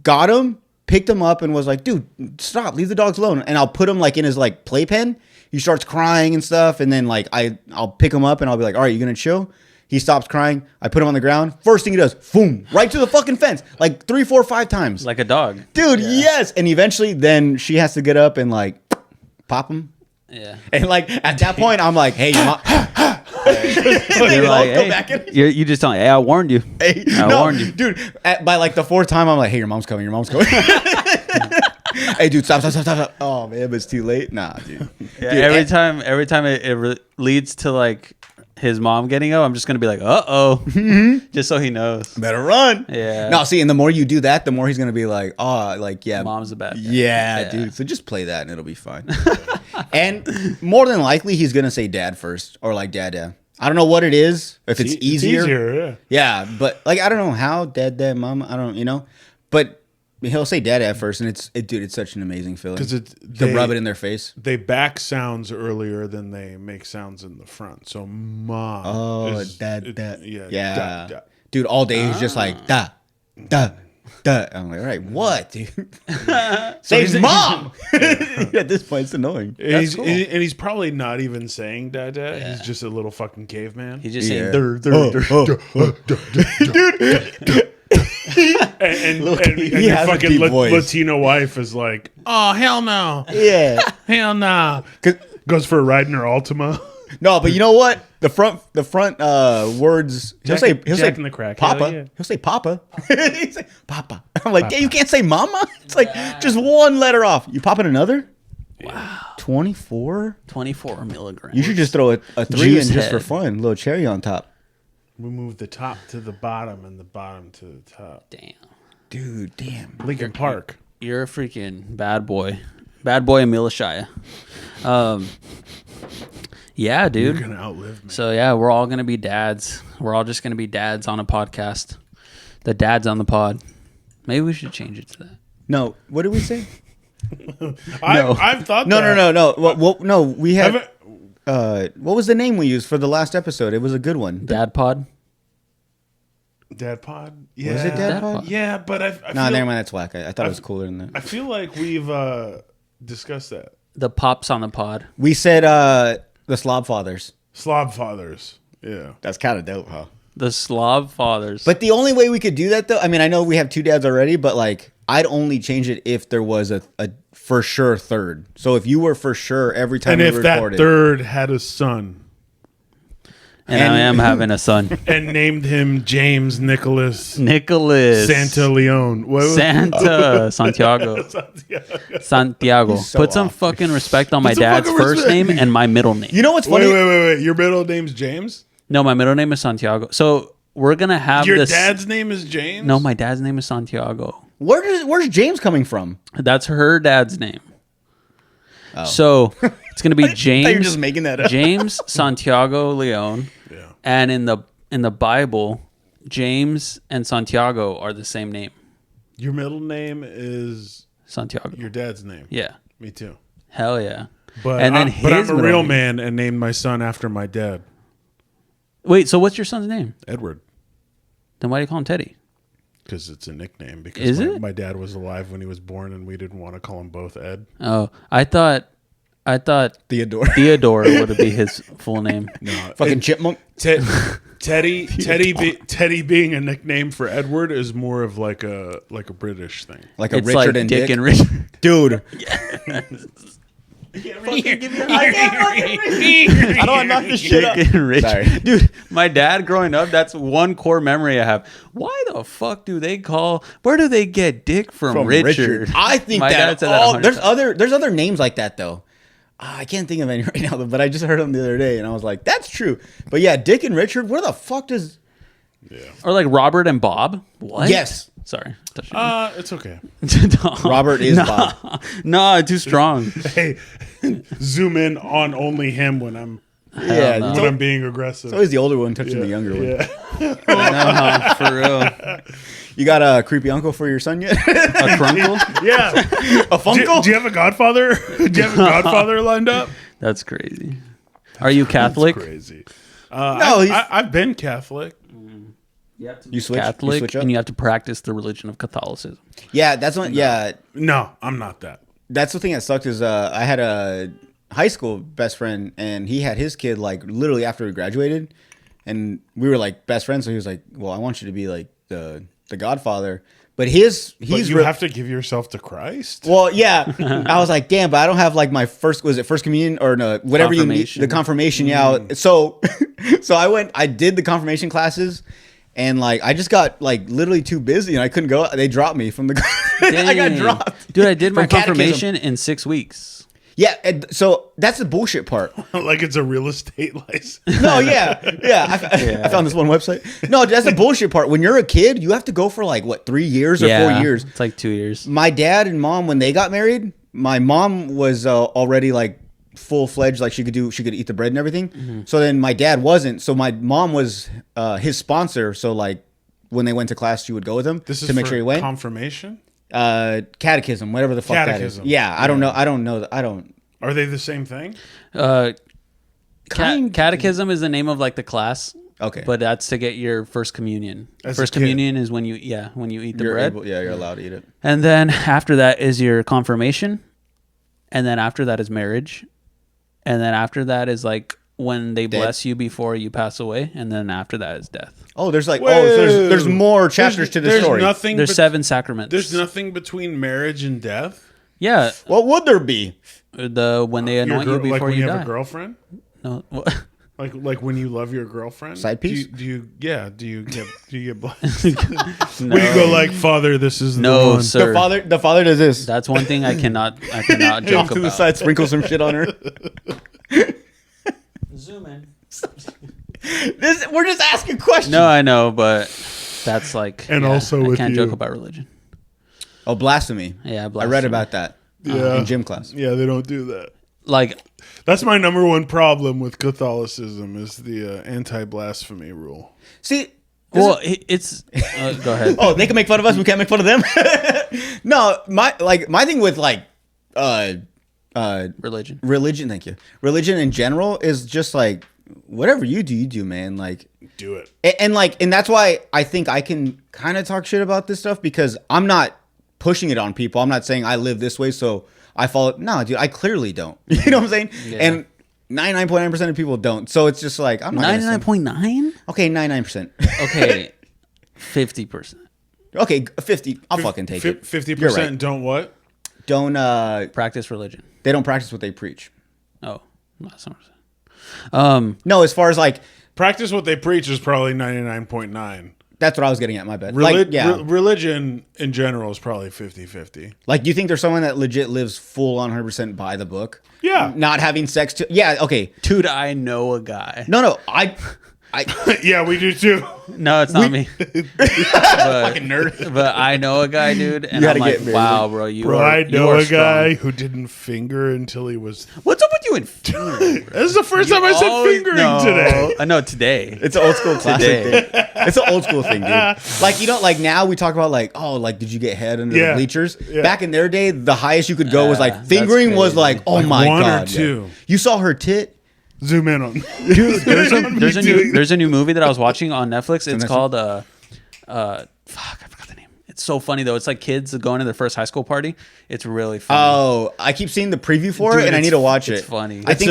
got them, picked him up and was like, dude, stop, leave the dogs alone. And I'll put him like in his like playpen. He starts crying and stuff. And then like I'll pick him up and I'll be like, all right, you gonna chill? He stops crying. I put him on the ground. First thing he does, boom, right to the fucking fence. Like 3, 4, 5 times. Like a dog. Dude, yes. And eventually then she has to get up and like pop him. Yeah. And like at that point, I'm like, hey, your mom. You're like, hey, you just tell me, hey, I warned you. Hey, I warned you. Dude, by like the 4th time, I'm like, hey, your mom's coming. Hey, dude, stop. Oh, man, but it's too late. Nah, dude. Yeah, Dude, every time it leads to like his mom getting up, I'm just gonna be like, just so he knows. Better run. Yeah. No, see, and the more you do that, the more he's gonna be like, oh, like, yeah, Mom's a bad guy. Yeah, dude. So just play that and it'll be fine. And more than likely, he's gonna say dad first or like dad. I don't know what it is. If it's easier. It's easier, yeah. But like, I don't know how dad, mom. I don't, but he'll say dad first, and dude, it's such an amazing feeling because to rub it in their face. They back sounds earlier than they make sounds in the front. So mom. Oh, dad. Yeah. Da. Dude, all day he's just like da. I'm like, all right, what, dude? Say mom. At this point, it's annoying. And he's probably not even saying dad. Yeah. He's just a little fucking caveman. He's just saying, dude. And your fucking Latino wife is like, oh, hell no. Yeah. Hell no. Goes for a ride in her Altima. No, but you know what? The front words. He'll say in the crack. Papa. Yeah. He'll say Papa. He'll say Papa. I'm like, yeah, you can't say Mama. It's like just one letter off. You popping another? wow, 24 milligrams. You should just throw a 3 Juice in just head. for fun. A little cherry on top. We move the top to the bottom and the bottom to the top. Damn, Dude, damn. Lincoln Park. you're a freaking bad boy Emil Shia. Yeah, dude. You're gonna outlive me. So yeah, we're all gonna be dads. We're all just gonna be dads on a podcast. The dads on the pod. Maybe we should change it to that. No, what did we say? I've thought No. that. No, we have. What was the name we used for the last episode? It was a good one. Dad pod. Dad Pod? Yeah. Was it Dad Pod? Yeah, but I No, feel, never mind. That's whack. I thought it was cooler than I that. feel like we've discussed that. The pops on the pod. We said the Slob Fathers. Slob Fathers. Yeah. That's kind of dope, huh? The Slav fathers. But the only way we could do that, though, I mean, I know we have 2 dads already, but like I'd only change it if there was a for sure third. So if you were for sure every time And we if recorded, that third had a son And I am having a son. and named him James Nicholas Nicholas. Santa Leone. What was Santiago. Santiago. Santiago. He's so Put some off. fucking respect on my some dad's fucking first respect. name and my middle name. you know what's funny? Wait. Your middle name's James? No, my middle name is Santiago. So we're gonna have Your this. dad's name is James? No, my dad's name is Santiago. Where's James coming from? That's her dad's name. So it's gonna be James. You're just making that up. James Santiago Leone. Yeah. And in the Bible, James and Santiago are the same name. Your middle name is Santiago. your dad's name. Yeah. Me too. Hell yeah. But, And then but I'm his a middle real name- man and named my son after my dad, Wait, so what's your son's name? Edward, Then why do you call him Teddy? because it's a nickname. Because Is it? my dad was alive when he was born, and we didn't want to call him both Ed. Oh, I thought Theodore. Theodore would be his full name. Fucking chipmunk. Teddy being a nickname for Edward is more of like a British thing. Like a It's Richard like and Dick Dick. and Richard. Dude. I don't wanna knock this shit up. Dick and Richard. Sorry. Dude, my dad growing up, that's one core memory I have. Why the fuck do they where do they get Dick from Richard? I think My dad that, said that 100 times. there's other names like that though. I can't think of any right now, but I just heard them the other day and I was like, that's true. But yeah, Dick and Richard, where the fuck does... Or like Robert and Bob? What? Yes. Sorry. It's okay. No. Robert is Bob. No, too strong. Hey, zoom in on only him when I'm Yeah, no. when I'm being aggressive. it's always the older one touching the younger one. Yeah. No, for real. You got a creepy uncle for your son yet? A crunkle? Yeah. A funkle? Do you have a godfather? Do you have a godfather lined up? That's crazy. Are you Catholic? That's crazy. No, he's- I've been Catholic. You switch? Catholic, You switch up? and you have to practice the religion of Catholicism. Yeah, that's one. Yeah, No, I'm not that. that's the thing that sucked is I had a high school best friend and he had his kid like literally after we graduated, and we were like best friends. So he was like, "Well, I want you to be like the Godfather," but he's But you have to give yourself to Christ. Well, yeah. I was like, damn, but I don't have like my first communion or no, whatever you need, Confirmation. the confirmation. Yeah. So I did the confirmation classes and like, I just got like literally too busy and I couldn't go. They dropped me from the, I got Dang. dropped. Dude, I did my From catechism. confirmation in 6 weeks. Yeah. And so that's the bullshit part. Like it's a real estate license. No, yeah. I found this one website. No, that's the bullshit part. When you're a kid, you have to go for like what, 3 years or 4 years. It's like 2 years. My dad and mom, when they got married, my mom was already like full-fledged, like she could eat the bread and everything. Mm-hmm. So then my dad wasn't. So my mom was his sponsor. So like when they went to class, she would go with him This is to make for sure he went. confirmation. Catechism, whatever the fuck Catechism. that is. Yeah, I don't know. I don't know. I don't. Are they the same thing? Kind- Catechism is the name of like the class. Okay. But that's to get your first communion. As a First kid. communion is when you eat the bread. You're allowed to eat it. And then after that is your confirmation. And then after that is marriage. And then after that is like when they bless you before you pass away. And then after that is death. Oh, there's like Whoa. so there's more chapters to the There's story. Nothing. There's 7 sacraments. There's nothing between marriage and death. Yeah. What would there be? When they anoint you before like when you you die. have a girlfriend. No. Like when you love your girlfriend. Side piece? Do you get blessed? When you go like, Father, this is the No, one. sir. The father does this. That's one thing I cannot Off joke to the about. side, sprinkle some shit on her. Zoom in. We're just asking questions. No, I know, but that's like, And also I with can't you. joke about religion. Oh, blasphemy. Yeah, I read blasphemy. about that Yeah. in gym class. Yeah, they don't do that. Like, That's my number one problem with Catholicism is the anti-blasphemy rule. See, well, it's. Go ahead. oh, they can make fun of us. We can't make fun of them. No, my thing with like Religion. religion. Thank you. Religion in general is just like whatever you do, man. Like, Do it. and that's why I think I can kind of talk shit about this stuff because I'm not pushing it on people. I'm not saying I live this way, so I follow. No, dude, I clearly don't. You know what I'm saying? Yeah. And 99.9% of people don't. So it's just like I'm not. 99.9? Okay, 99%. Okay. 50%. Okay, 50. I'll fucking take it. 50% You're right. don't what? Don't Practice religion. they don't practice what they preach. Oh, that's not what I'm saying. No, as far as like Practice what they preach is probably 99.9. that's what I was getting at. My bad. Like, yeah. Religion in general is probably 50-50. Like, you think there's someone that legit lives full on 100% by the book? Yeah. Not having sex. Yeah. Okay. Dude, I know a guy. No. Yeah, we do too. No, it's not me. Fucking nerd. But I know a guy, dude, and You I'm gotta like, get married. wow, bro, you Bro, are. I you know are a strong. guy who didn't finger until he was. What's up with you and fingering? This is the first time I said fingering today. I know today. It's an old school classic Today. thing. It's an old school thing, dude. Like, you know, like now we talk about like, oh, like, did you get head under the bleachers? Yeah. Back in their day, the highest you could go was like that's fingering was crazy. like, oh Like my one or god, two. yeah. You saw her tit. Zoom in on. Dude, there's a new movie that I was watching on Netflix. It's called fuck, I forgot the name. It's so funny though. It's like kids going to their first high school party. It's really funny. Oh, I keep seeing the preview for Dude, it, and I it's- need to watch it. it's funny. I think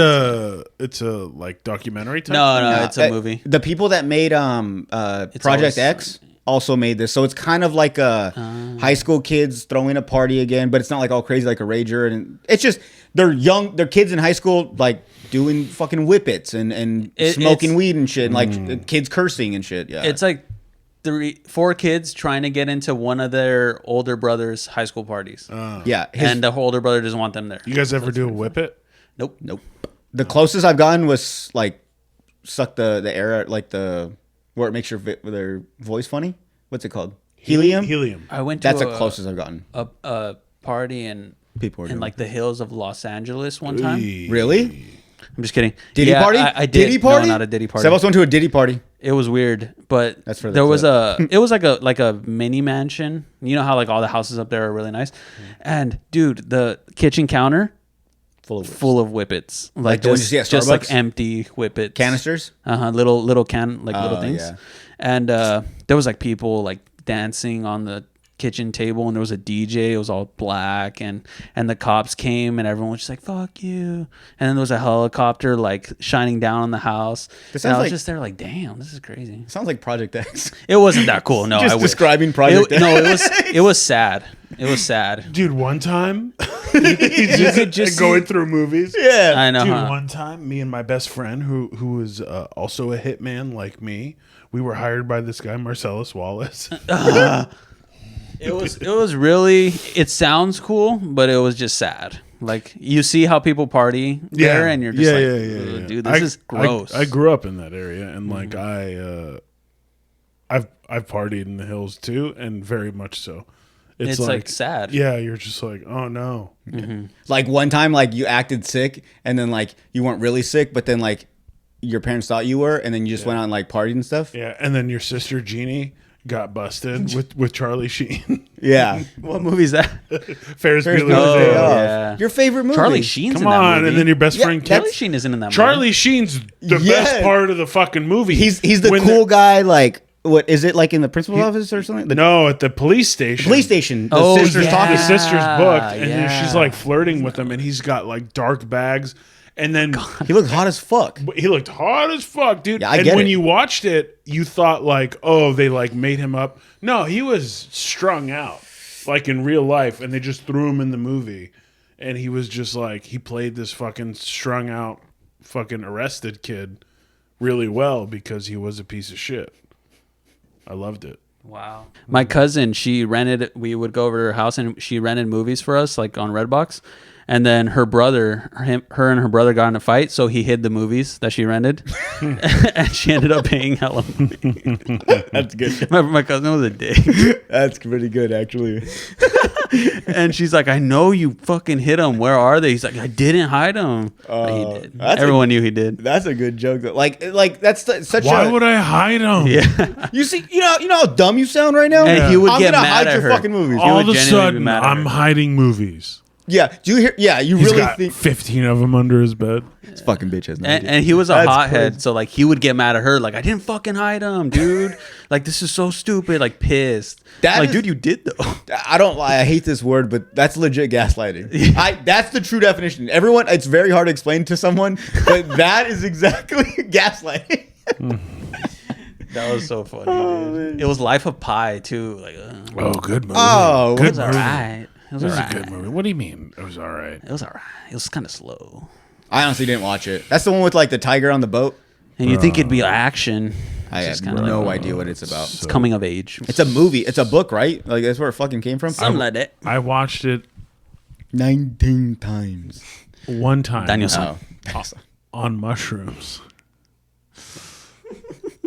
It's a like documentary type. No, it's a movie. The people that made Project always X also made this, so it's kind of like a high school kids throwing a party again, but it's not like all crazy like a rager, and it's just they're kids in high school like doing fucking whippets and smoking it's- weed and shit, and like kids cursing and shit. Yeah, It's like 4 kids trying to get into one of their older brother's high school parties, yeah. and the older brother doesn't want them there. You guys ever do a whip it? Nope. The closest I've gotten was like suck the air out, like where it makes their voice funny. What's it called? Helium. Helium. I went to That's the closest I've gotten. a party People are in doing like the hills of Los Angeles one time. Really? I'm just kidding. Diddy Yeah, party? I did. Diddy party? No, not a Diddy party. Sebas went to a Diddy party. It was weird, but That's for the there was clip. it was like a mini mansion. You know how like all the houses up there are really nice, and dude, the kitchen counter full of whippets, like the ones you see at just like Starbucks? empty whippets, Canisters? little can like little things, yeah. and there was like people like dancing on the kitchen table, and there was a DJ. It was all black, and the cops came, and everyone was just like "fuck you," and then there was a helicopter like shining down on the house. This And I sounds was like- just there like, damn, this is crazy. Sounds like Project X. It wasn't that cool. No, Just I wish. describing Project X. No, it was sad. It was sad. Dude, one time, You could just going through movies. Yeah. I know. Dude, Huh? one time, me and my best friend, who was also a hitman like me, we were hired by this guy Marcellus Wallace. It was really. It sounds cool, but it was just sad. Like you see how people party there, and you're just "Ugh, dude, this is gross." I grew up in that area, and like I've partied in the hills too, and very much so. It's like sad. Yeah, you're just like, oh no. Like one time, like you acted sick, and then like you weren't really sick, but then like your parents thought you were, and then you just went out and like partied and stuff. Yeah, and then your sister Jeannie got busted with Charlie Sheen. Yeah. What movie is that? Ferris Ferris Bueller's Bueller's Day Day Off. Off. yeah. Your favorite movie? Charlie Sheen's Come in that on, movie. and then your best Yeah, friend Charlie Sheen isn't in that movie. Charlie Sheen's the Yeah. best part of the fucking movie. He's the When cool guy. Like what is it like in the principal's office or something? The No, at the police station. police station. The Oh, sisters yeah. talking. The sister's book, and then yeah. she's like flirting with him, and he's got like dark bags, and then He looked hot as fuck. he looked hot as fuck, dude. Yeah, I and get when it. you watched it, you thought like, oh, they like made him up. No, he was strung out, like in real life, and they just threw him in the movie, and he was just like he played this fucking strung out, fucking arrested kid really well because he was a piece of shit. I loved it. Wow. My cousin, we would go over to her house and she rented movies for us, like on Redbox. And then her and her brother got in a fight, so he hid the movies that she rented. And she ended up paying hella money. That's good. My cousin was a dick. That's pretty good, actually. And she's like, I know you fucking hid them. Where are they? He's like, I didn't hide them. But he did. Everyone knew he did. That's a good joke, though. Like that's such Why a. would I hide him? Yeah. You see, you know how dumb you sound right now. And he would I'm get gonna mad hide at your her. fucking movies. He All would of a genuinely be sudden, mad at I'm her. hiding movies. Yeah. Do you hear? Yeah. You He's really got think 15 of them under his bed. this fucking bitch has no idea. And he was a That's hothead, crazy. so like he would get mad at her, like I didn't fucking hide him, dude. Like this is so stupid, like pissed. That Like, is- dude, you did though. I don't. I hate this word, but that's legit gaslighting. That's the true definition. Everyone, it's very hard to explain to someone, but that is exactly gaslighting. That was so funny, dude. It was Life of Pi too. Like, Oh, good movie. Oh, it good was alright. It was It was a alright. good movie. What do you mean? It was all right. It was alright. It was kind of slow. I honestly didn't watch it. That's the one with like the tiger on the boat. And you think it'd be action? I It's have just kinda no like, idea what it's about. it's coming of age. It's a movie. It's a book, right? Like that's where it fucking came from. Something like that. I watched it 19 times. one time Daniel-san. on mushrooms.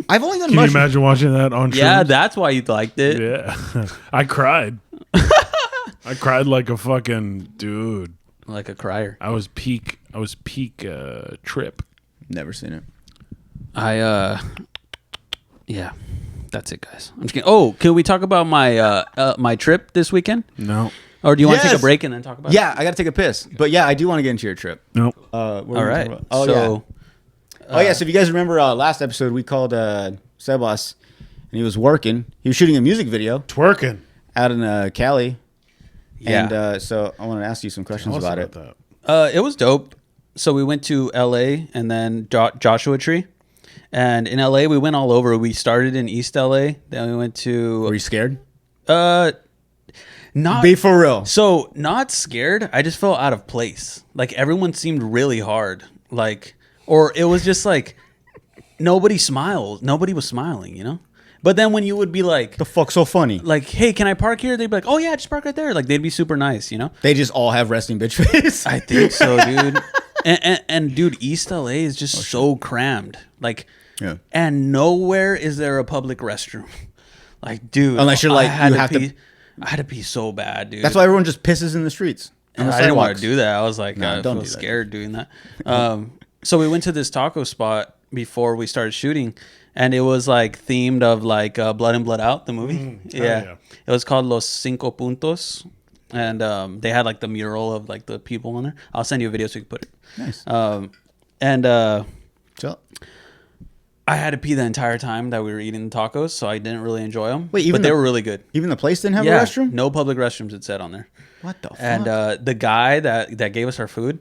I've only done Can you mushrooms. imagine watching that on Yeah, shrooms? that's why you liked it. Yeah. I cried. I cried like a fucking dude. Like a crier. I was peak trip. Never seen it. Yeah, that's it, guys. I'm just kidding. Oh, can we talk about my my trip this weekend? No. Or do you want to take Yes. a break and then talk about Yeah, I got to take a piss. But yeah, I do want to get into your trip. No. All All right. Oh, So, yeah. So if you guys remember last episode, we called Sebas, and he was working. He was shooting a music video Twerking. out in Cali. yeah. And so I want to ask you some questions Tell us about it. that. It was dope. So we went to LA and then Joshua Tree. And in LA, we went all over. We started in East LA. Then we went Were to you scared? not Be for real. so not scared. I just felt out of place. Like everyone seemed really hard. Like, or it was just like nobody smiled. Nobody was smiling, you know? But then when you would be like, The fuck so funny? hey, can I park here? They'd be like, oh yeah, just park right there. Like they'd be super nice, you know? They just all have resting bitch face. I think so, dude. And dude, East LA is just so crammed. Like, Yeah. and nowhere is there a public restroom. Like, dude, Unless you're like, you have to- pee. I had to pee so bad, dude. That's why everyone just pisses in the streets. On the I didn't want sidewalks. to do that. I was like, No, I don't feel do that. scared doing that. So we went to this taco spot before we started shooting, and it was like themed of like Blood and Blood Out, the movie. yeah. It was called Los Cinco Puntos, and they had like the mural of like the people on there. I'll send you a video so you can put it. Nice. And Chill. I had to pee the entire time that we were eating the tacos, so I didn't really enjoy them. Wait, even but they the- were really good. Even the place didn't have Yeah, a restroom? no public restrooms. It said on there. What the fuck? And the guy that gave us our food,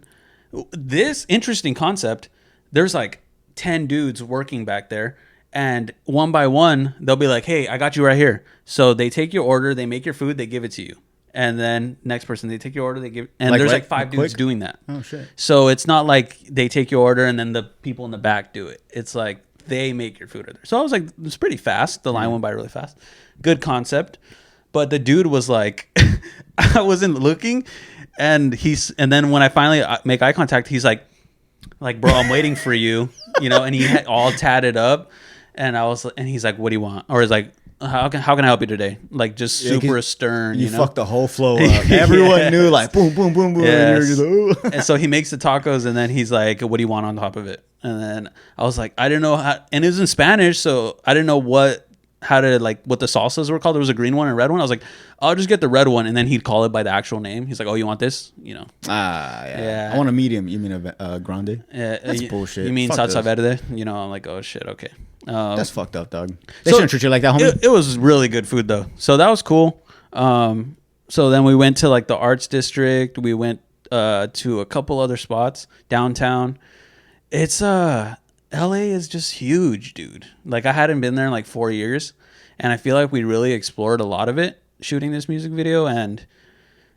this interesting concept. There's like 10 dudes working back there, and one by one they'll be like, "Hey, I got you right here." So they take your order, they make your food, they give it to you, and then next person they take your order, they give. And Like there's right- like 5 quick? dudes doing that. Oh, shit. So it's not like they take your order and then the people in the back do it. It's like they make your food. So I was like, it's pretty fast. The line went by really fast. Good concept. But the dude was like, I wasn't looking, and then when I finally make eye contact, he's like, bro, I'm waiting for you, you know. And he had all tatted up, and he's like, what do you want? Or he's like, how can I help you today? Like just Yeah, super 'cause stern, You you know. fucked the whole flow up. Everyone knew, like, boom, boom, boom, boom. Yes. And you're just, And so he makes the tacos, and then he's like, what do you want on top of it? And then I was like, I didn't know how, and it was in Spanish, so I didn't know what the salsas were called. There was a green one and a red one. I was like, I'll just get the red one, and then he'd call it by the actual name. He's like, oh, you want this? You know. yeah. Yeah. I want a medium. You mean a grande? Yeah, That's bullshit. You mean Fuck salsa this. verde? You know, I'm like, oh shit, okay. That's fucked up, dog. They So- shouldn't treat you like that, homie. It was really good food though, so that was cool. So then we went to like the arts district. We went to a couple other spots downtown. It's LA is just huge, dude. Like I hadn't been there in like 4 years, and I feel like we really explored a lot of it shooting this music video. And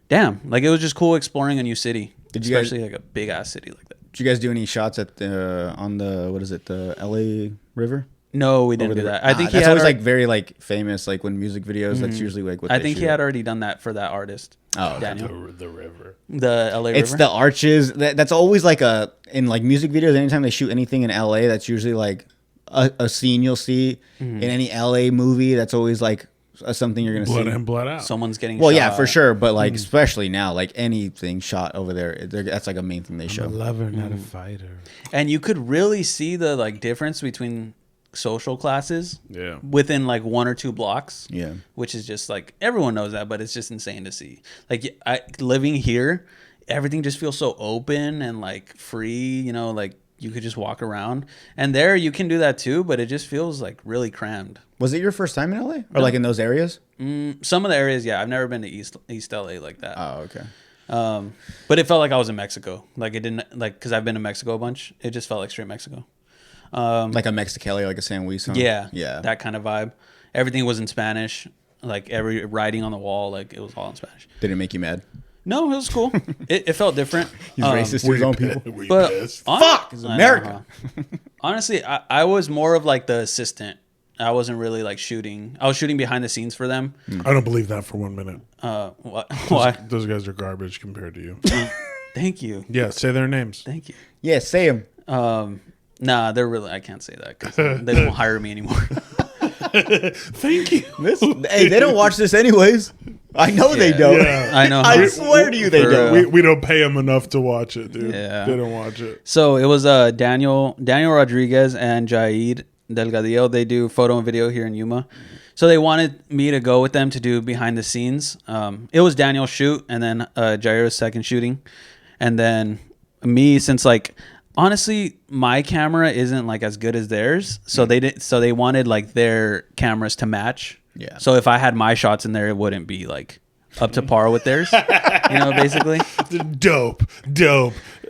damn, like it was just cool exploring a new city, Did you guys- especially like a big ass city like that. Did you guys do any shots at on the the LA River? No, we didn't Over do the- that. I think he that's had always like like very like famous. Like when music videos, that's usually like what I they think he shoot. had already done that for that artist. Oh, okay. Daniel, The river. the LA It's River. the arches. That's always like in like music videos. Anytime they shoot anything in LA, that's usually like a scene you'll see in any LA movie. That's always like something you're gonna Blood see. in, blood out. Someone's getting Well, shot. yeah, for sure. But like especially now, like anything shot over there, that's like a main thing they I'm a show. lover, not a fighter. And you could really see the like difference between social classes Yeah. within like 1 or 2 blocks. Yeah. Which is just like everyone knows that, but it's just insane to see. Like living here, everything just feels so open and like free, you know, like you could just walk around. And there you can do that too, but it just feels like really crammed. Was it your first time in LA, or like in those areas? Some of the areas, yeah, I've never been to East LA like that. Oh, okay. But it felt like I was in Mexico. Like it didn't, like, because I've been to Mexico a bunch. It just felt like straight Mexico. Like a Mexicali, like a San Luis song. Yeah, Yeah. that kind of vibe. Everything was in Spanish. Like every writing on the wall, like it was all in Spanish. Did it make you mad? No, it was cool. It felt different. He's racist to his own people. Were you But pissed? Fuck, it's I know, America. huh? Honestly, I was more of like the assistant. I wasn't really like shooting. I was shooting behind the scenes for them. I don't believe that for 1 minute. What? Why? Those guys are garbage compared to you. Thank you. Yeah, say their names. Thank you. Yeah, say him. Nah, they're really. I can't say that because they won't hire me anymore. Thank you. Hey, they don't watch this anyways. I know they don't. Yeah. I know. I swear to you, they For, don't. We don't pay them enough to watch it, dude. Yeah. They don't watch it. So it was Daniel Rodriguez and Jaid Delgadillo. They do photo and video here in Yuma. So they wanted me to go with them to do behind the scenes. It was Daniel's shoot, and then Jair's second shooting, and then me, since like honestly my camera isn't like as good as theirs, so they wanted like their cameras to match. Yeah. So if I had my shots in there, it wouldn't be like up to par with theirs. Basically. Dope.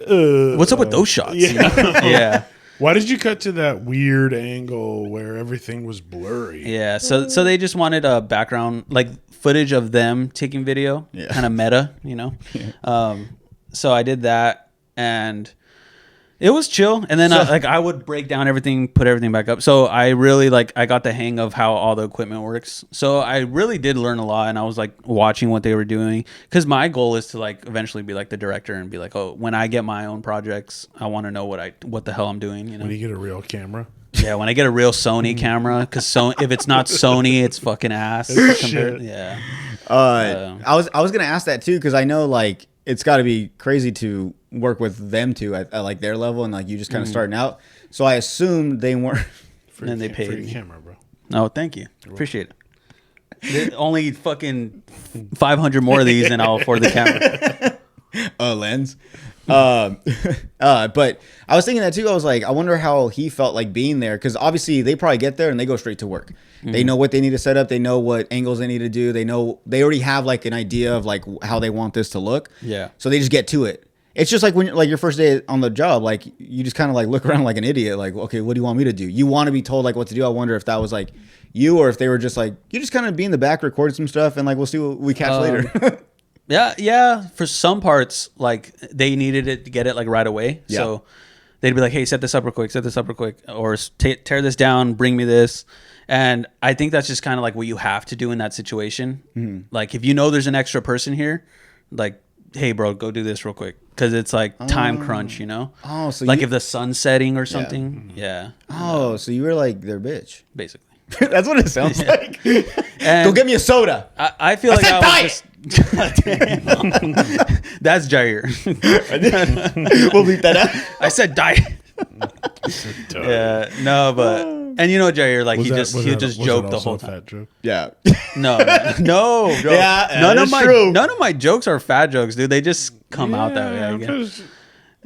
What's up with those shots? Yeah. Yeah. Why did you cut to that weird angle where everything was blurry? Yeah, so they just wanted a background, like footage of them taking video, kind of meta, So I did that, and it was chill. And then I would break down everything, put everything back up. So I really I got the hang of how all the equipment works. So I really did learn a lot, and I was like watching what they were doing, because my goal is to like eventually be like the director and be like, oh, when I get my own projects, I want to know what the hell I'm doing. When you get a real camera. Yeah, when I get a real Sony camera, because if it's not Sony, it's fucking ass. Yeah. I was gonna ask that too, because I know like it's got to be crazy to work with them too at like their level, and like you just kind of starting out. So I assume they weren't. And they paid for your me. camera, bro. Oh, thank you. Appreciate it. Only fucking 500 more of these, and I'll afford the camera. Lens. But I was thinking that too. I was like, I wonder how he felt like being there, because obviously they probably get there and they go straight to work. They know what they need to set up. They know what angles they need to do. They already have like an idea of like how they want this to look. Yeah. So they just get to it. It's just like when like your first day on the job, like you just kind of like look around like an idiot. Like, okay, what do you want me to do? You want to be told like what to do. I wonder if that was like you, or if they were just like, you just kind of be in the back, recording some stuff, and like we'll see what we catch later. Yeah. For some parts, like they needed it to get it like right away. Yeah. So they'd be like, hey, set this up real quick, or tear this down, bring me this. And I think that's just kind of like what you have to do in that situation. Mm-hmm. Like if you know there's an extra person here, like, hey, bro, go do this real quick, because it's like time crunch, Oh, so like if the sun's setting or something. Yeah. Oh, so you were like their bitch. Basically. That's what it sounds like. And go get me a soda. I feel like I was diet. just. That's Jair. We'll leave that out. I said diet. Yeah, no, but Jair, like he just joked the whole time. Fat joke? Yeah. No, bro. Yeah, none of true. my jokes are fat jokes, dude. They just come out that way. I guess. 'cause-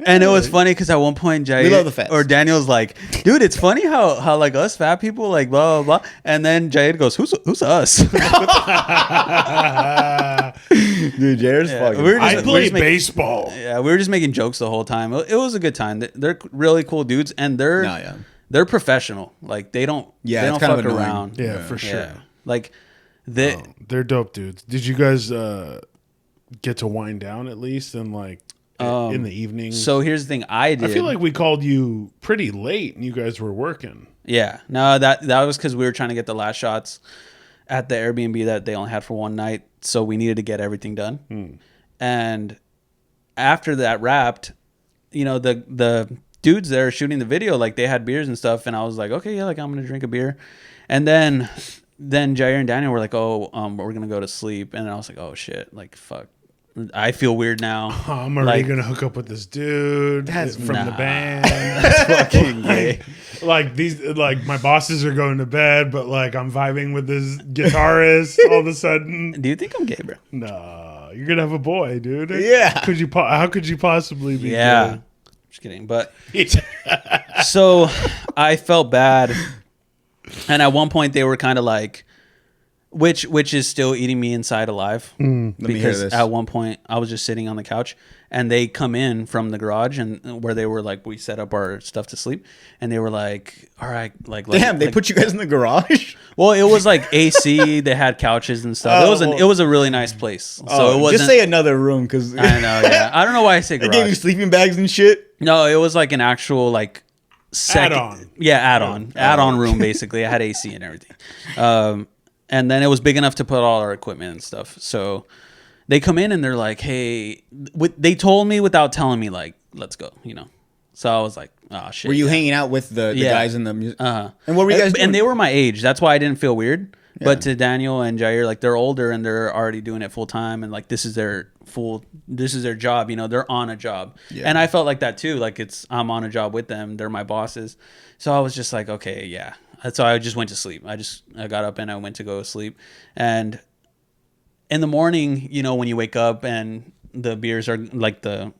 And it was funny because at one point Jair, We love the fats. or Daniel's like, dude, it's funny how like us fat people like blah blah blah, and then Jair goes, who's us? Dude, Jared's fucking. we're I just- play just making- baseball. Yeah, we were just making jokes the whole time. It was a good time. They're really cool dudes, and they're professional. Like they don't Yeah, they it's don't kind fuck of annoying. around. Yeah, for sure. Yeah. Like they They're dope dudes. Did you guys get to wind down at least and like in the evening? So here's the thing I did. I feel like we called you pretty late and you guys were working. Yeah. No, that was because we were trying to get the last shots at the Airbnb that they only had for one night. So we needed to get everything done. And after that wrapped, the dudes there shooting the video, like they had beers and stuff. And I was like, okay, yeah, like I'm going to drink a beer. And then Jair and Daniel were like, oh, we're going to go to sleep. And I was like, oh shit, like fuck. I feel weird now. I'm already gonna hook up with this dude from the band. That's fucking gay. Like my bosses are going to bed, but like I'm vibing with this guitarist all of a sudden. Do you think I'm gay, bro? No, you're gonna have a boy, dude. Yeah. How could you possibly be? Yeah. Just kidding. But so I felt bad. And at one point they were kind of like, which is still eating me inside alive. Let me hear Because this. at one point I was just sitting on the couch and they come in from the garage and where they were like, we set up our stuff to sleep and they were like, all right, like Damn, they put you guys in the garage. well, it was like AC. They had couches and stuff. It was a really nice place. So it wasn't. Just say another room because I know. Yeah, I don't know why I say they garage. gave you sleeping bags and shit. No, it was like an actual like Add-on. Yeah, add-on room basically. It had AC and everything, and then it was big enough to put all our equipment and stuff. So they come in and they're like, "Hey," they told me without telling me like, "Let's go," you know. So I was like, "Oh shit." Were you hanging out with the Yeah. guys in the music? Uh-huh. And what were you guys doing? And they were my age. That's why I didn't feel weird. Yeah. But to Daniel and Jair, like they're older and they're already doing it full time, and like this is their job. You know, they're on a job, Yeah. and I felt like that too. Like I'm on a job with them. They're my bosses, so I was just like, okay, yeah. So I just went to sleep. I got up and I went to go to sleep, and in the morning, you know, when you wake up and the beers are like the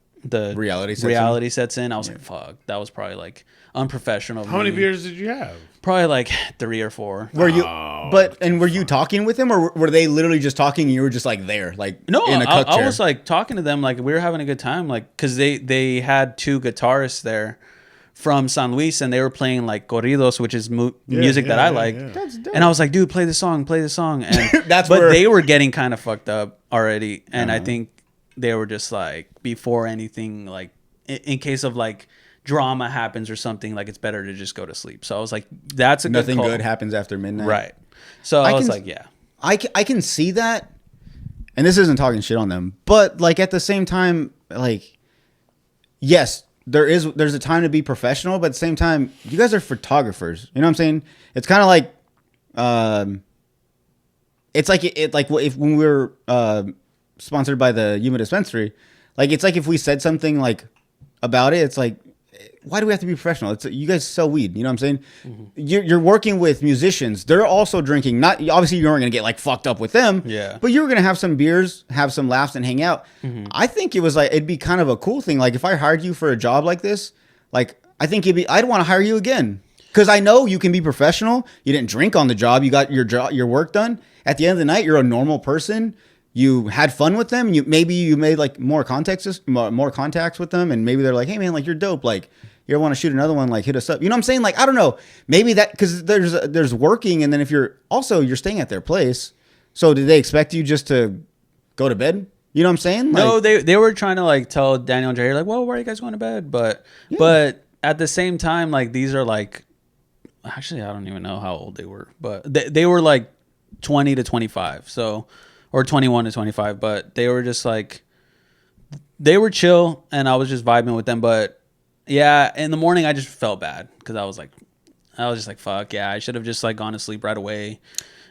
reality sets in. I was like, fuck, that was probably like unprofessional. of How many me. beers did you have? Probably like 3 or 4. Were you? Were you talking with them, or were they literally just talking and you were just like there, like No, in a cuck I chair? was like talking to them, like we were having a good time, like because they had 2 guitarists there from San Luis, and they were playing like corridos, which is music that I like. That's dope. And I was like, dude, play the song, and That's but where- they were getting kind of fucked up already, and I think they were just like before anything, like in case of like drama happens or something, like it's better to just go to sleep. So I was like, that's a Nothing good call. good happens after midnight, Right. So I was like, yeah. I can see that, and this isn't talking shit on them, but like at the same time, like, yes, there's a time to be professional, but at the same time, you guys are photographers. You know what I'm saying? It's kind of like, it's like if when we were sponsored by the Yuma Dispensary, like it's like if we said something like about it, it's like, why do we have to be professional? It's you guys sell weed. You know what I'm saying? Mm-hmm. You're working with musicians. They're also drinking. Not obviously you aren't gonna get like fucked up with them. Yeah. But you're gonna have some beers, have some laughs, and hang out. Mm-hmm. I think it was like it'd be kind of a cool thing. Like if I hired you for a job like this, like I think I'd want to hire you again because I know you can be professional. You didn't drink on the job. You got your work done. At the end of the night, you're a normal person. You had fun with them. You made like more contacts with them, and maybe they're like, hey man, like you're dope. Like you ever want to shoot another one? Like hit us up. You know what I'm saying? Like I don't know. Maybe that because there's working, and then if you're staying at their place. So did they expect you just to go to bed? You know what I'm saying? Like, No, they were trying to like tell Daniel and Jair like, well, why are you guys going to bed? But at the same time, like these are like, actually, I don't even know how old they were, but they were like 20 to 25. So. Or 21 to 25, but they were just like, they were chill, and I was just vibing with them. But yeah, in the morning I just felt bad because I was just like, fuck yeah, I should have just like gone to sleep right away.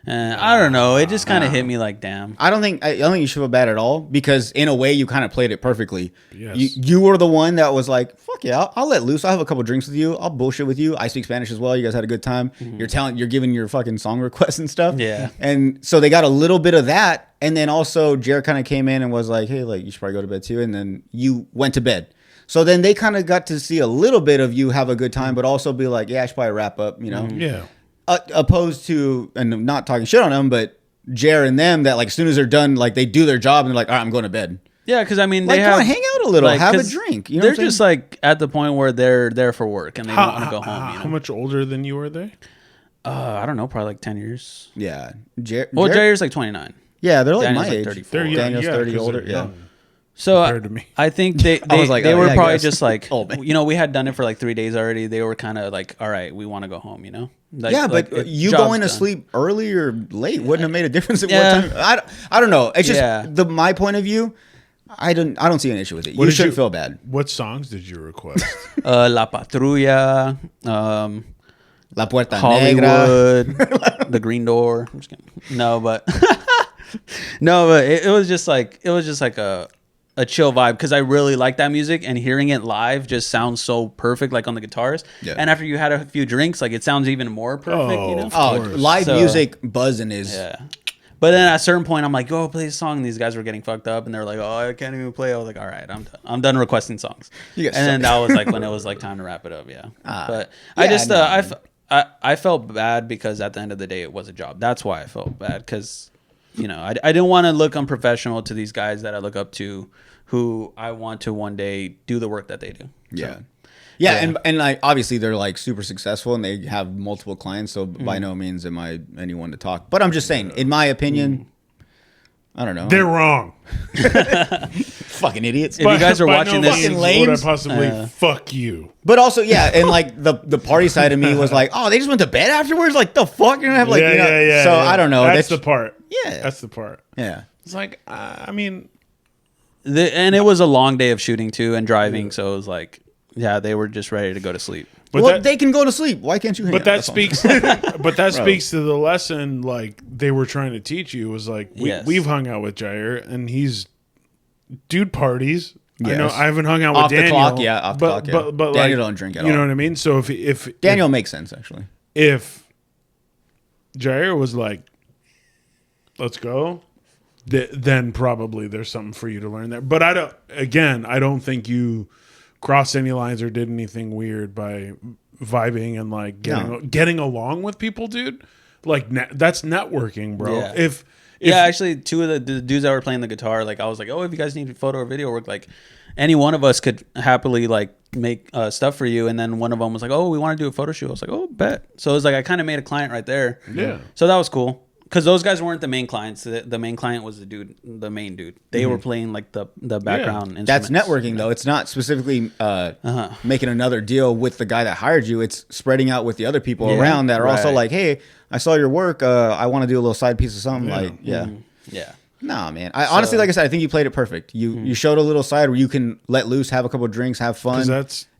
And I don't know, it just kind of hit me like, damn. I don't think you should feel bad at all because in a way you kind of played it perfectly. Yes. You were the one that was like, fuck yeah, I'll let loose. I'll have a couple drinks with you. I'll bullshit with you. I speak Spanish as well. You guys had a good time. You're giving your fucking song requests and stuff. Yeah. And so they got a little bit of that. And then also Jared kind of came in and was like, hey, like you should probably go to bed too. And then you went to bed. So then they kind of got to see a little bit of you have a good time, but also be like, yeah, I should probably wrap up, you know? Yeah. Opposed to, and I'm not talking shit on them, but Jer and them that like as soon as they're done, like they do their job and they're like, all right, I'm going to bed. Yeah, because I mean, Like, they come have on, hang out a little, like, have a 'cause drink. You know they're what I'm just saying? like at the point where they're there for work and they don't want to go home. You How know? much older than you were they? I don't know, probably like 10 years. Yeah. Well, Jair's like 29. Yeah, they're like Daniel's my like age. 34. They're young, Daniel's 30 'cause older. they're Yeah. young So compared to me. I think they was like, they oh, were yeah, I probably guess. just like, Oh, man. you know, we had done it for like 3 days already. They were kind of like, all right, we want to go home, you know? Like, Yeah, but you job's going to done. sleep early or late wouldn't have made a difference at Yeah. what time. I don't know. It's just Yeah. my point of view. I don't see an issue with it. What You did shouldn't feel bad. What songs did you request? La Patrulla, La Puerta Negra. Hollywood, The Green Door. I'm just kidding. No, but no, but it was just like a chill vibe because I really like that music and hearing it live just sounds so perfect, like on the guitars. Yeah. And after you had a few drinks, like it sounds even more perfect. You know? Of Oh, course. live So- music buzzing is. Yeah. But then at a certain point, I'm like, go play a song. And these guys were getting fucked up, and they're like, oh, I can't even play. I was like, all right, I'm done requesting songs. You And guys then suck. that was like when it was like time to wrap it up. Yeah. But I yeah, just no, I felt bad because at the end of the day, it was a job. That's why I felt bad because, you know, I didn't want to look unprofessional to these guys that I look up to who I want to one day do the work that they do. Yeah. So, Yeah, and like obviously they're like super successful and they have multiple clients, so by no means am I anyone to talk. But I'm just saying, in my opinion, I don't know. They're wrong. Fucking idiots. If you guys are watching this, fucking would I lames. possibly fuck you? But also, yeah, and like the party side of me was like, oh, they just went to bed afterwards? Like, the fuck? You're gonna have like, you know, so I don't know. That's the part. Yeah. That's the part. Yeah. It's like, I mean, and it was a long day of shooting too and driving, so it was like, yeah, they were just ready to go to sleep. but Well, that, they can go to sleep. Why can't you hang but out? that That's all. speaks, but that speaks to the lesson like they were trying to teach you was like Yes. we've hung out with Jair and he's dude parties. I know Yes. I haven't hung out Off with the Daniel. clock, yeah, off the clock, yeah. But Daniel like, don't drink at you know all. what I mean? So if Daniel makes sense, actually. if Jair was like, let's go, then probably there's something for you to learn there. But I don't think you crossed any lines or did anything weird by vibing and like getting along with people, dude. Like that's networking, bro. Yeah. If Yeah, actually, two of the dudes that were playing the guitar, like I was like, oh, if you guys need photo or video work, like any one of us could happily like make stuff for you. And then one of them was like, oh, we want to do a photo shoot. I was like, oh, bet. So it was like I kind of made a client right there. Yeah. So that was cool because those guys weren't the main clients. The main client was the main dude. They were playing like the background instruments. That's networking, though. It's not specifically making another deal with the guy that hired you. It's spreading out with the other people around that are also right. like, hey, I saw your work. I want to do a little side piece of something. Yeah. Like, yeah. Yeah. Nah, man. Honestly, like I said, I think you played it perfect. You showed a little side where you can let loose, have a couple of drinks, have fun.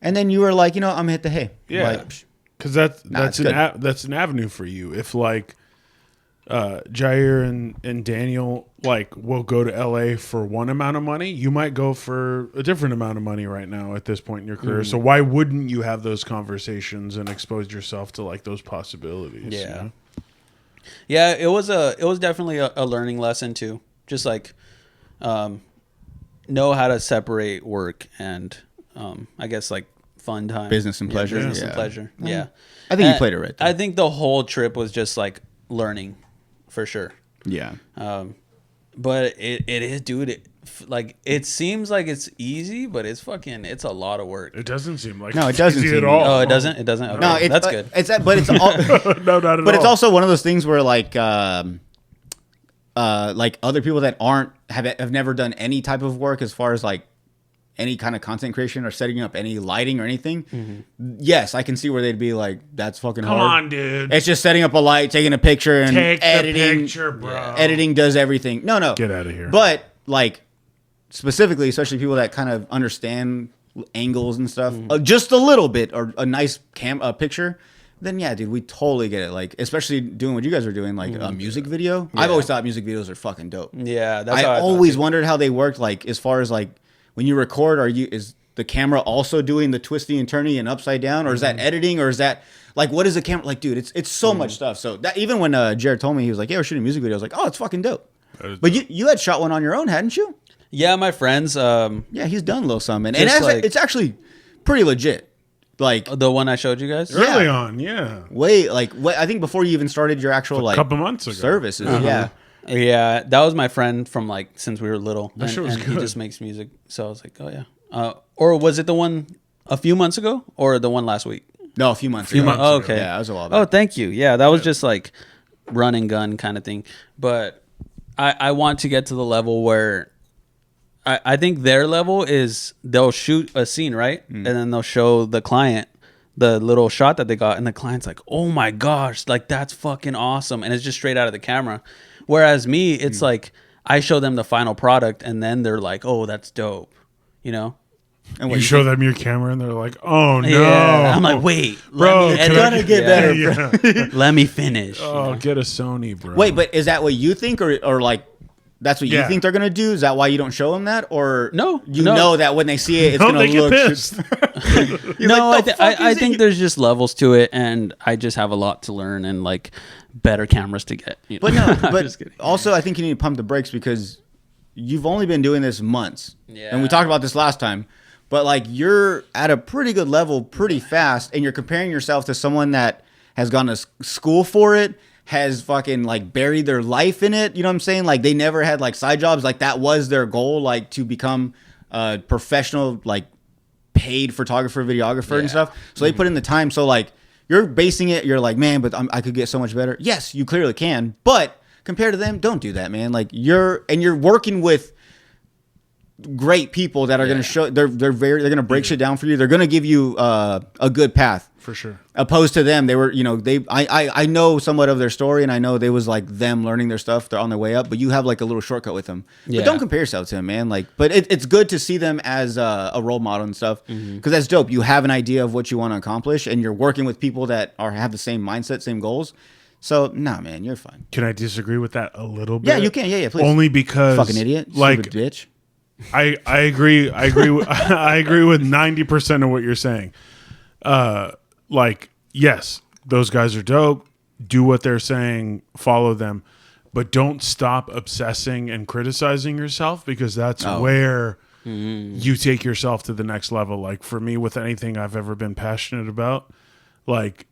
And then you were like, you know, I'm gonna hit the hay. Yeah. Like, because that's it's good. that's an avenue for you. If like Jair and Daniel like will go to LA for one amount of money, you might go for a different amount of money right now at this point in your career. So why wouldn't you have those conversations and expose yourself to like those possibilities? Yeah. You know? Yeah, it was definitely a learning lesson too. Just like know how to separate work and I guess like fun time, Business and pleasure. business Yeah. and pleasure. Yeah, I think you And played it right there. I think the whole trip was just like learning, for sure. Yeah. But it is, dude. Like it seems like it's easy, but it's a lot of work. It doesn't seem like No, it doesn't easy seem at all. Oh, it doesn't. It doesn't. Okay. No, it's, that's good. It's but it's all, No, not at all. but it's also one of those things where like other people that have never done any type of work as far as like any kind of content creation or setting up any lighting or anything. Yes, I can see where they'd be like, that's fucking Come hard. on, dude. It's just setting up a light, taking a picture, and Take editing. the picture, bro. Editing does everything. No. Get out of here. But like specifically, especially people that kind of understand angles and stuff, just a little bit, or a nice picture, then yeah, dude, we totally get it. Like, especially doing what you guys are doing, like a music video. I've always thought music videos are fucking dope. Yeah, that's I how always wondered how they worked. Like, as far as like when you record, is the camera also doing the twisty and turny and upside down, or is that editing, or is that like what is the camera like, dude? It's so much stuff. So that even when Jared told me he was like, yeah, we're shooting a music video, I was like, oh, it's fucking dope. But you had shot one on your own, hadn't you? Yeah, my friends. Yeah, he's done a little something, and Just it's actually pretty legit. Like the one I showed you guys. Early on, yeah. I think before you even started your actual like couple months ago. services. Yeah. Yeah, that was my friend from like since we were little. That shit was and good. he just makes music. So I was like, oh yeah. Or was it the one a few months ago, or the one last week? No, a few months ago. Oh, okay. Yeah, that was a while back. Oh, thank you. Yeah, that was just like run and gun kind of thing. But I want to get to the level where I think their level is they'll shoot a scene, right? And then they'll show the client the little shot that they got, and the client's like, oh my gosh, like that's fucking awesome. And it's just straight out of the camera. Whereas me, it's like I show them the final product and then they're like, oh, that's dope. You know? And You show them your camera and they're like, "Oh no!" Yeah. I'm like, "Wait, bro, let me it's gonna get better. Yeah. Let me finish." Oh, get a Sony, bro. Wait, but is that what you think, or like that's what you Yeah. think they're gonna do? Is that why you don't show them that, or No, You no. know that when they see it, it's don't gonna they get look. pissed? No, like, "The fuck I is it?" think there's just levels to it, and I just have a lot to learn and like better cameras to get. You know? But no, I'm but just kidding. also I think you need to pump the brakes because you've only been doing this months. Yeah. And we talked about this last time. But like you're at a pretty good level pretty fast, and you're comparing yourself to someone that has gone to school for it, has fucking like buried their life in it. You know what I'm saying? Like they never had like side jobs. Like that was their goal, like to become a professional, like paid photographer, videographer and stuff. So they put in the time. So like you're basing it, you're like, man, but I could get so much better. Yes, you clearly can. But compared to them, don't do that, man. Like you're working with great people that are going to show they're going to break shit down for you. They're going to give you a good path For sure. opposed to them. They were, you know, I know somewhat of their story, and I know they was like them learning their stuff. They're on their way up, but you have like a little shortcut with them. But don't compare yourself to them, man. Like, but it's good to see them as a role model and stuff, because that's dope. You have an idea of what you want to accomplish, and you're working with people that have the same mindset, same goals. So, nah, man, you're fine. Can I disagree with that a little bit? Yeah, you can. Yeah, please. Only because Fucking idiot, like stupid bitch. I agree. I agree. I agree with 90% of what you're saying. Like, yes, those guys are dope. Do what they're saying. Follow them, but don't stop obsessing and criticizing yourself, because that's where you take yourself to the next level. Like for me, with anything I've ever been passionate about, like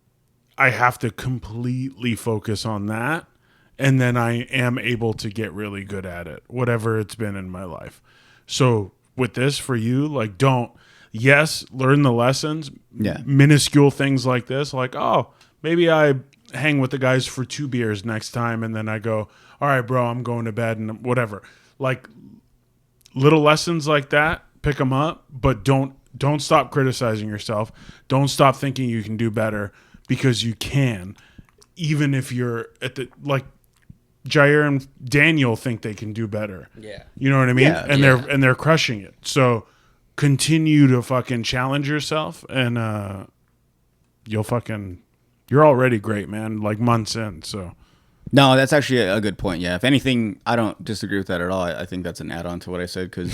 I have to completely focus on that, and then I am able to get really good at it, whatever it's been in my life. So with this for you, like learn the lessons, minuscule things like this, like, oh, maybe I hang with the guys for 2 beers next time, and then I go, all right, bro, I'm going to bed and whatever. Like little lessons like that, pick them up, but don't stop criticizing yourself. Don't stop thinking you can do better, because you can, even if you're at the, like, Jair and Daniel think they can do better. Yeah. You know what I mean? Yeah, and they're crushing it. So continue to fucking challenge yourself, and you're already great, man, like months in. So no, that's actually a good point. Yeah. If anything, I don't disagree with that at all. I think that's an add-on to what I said, because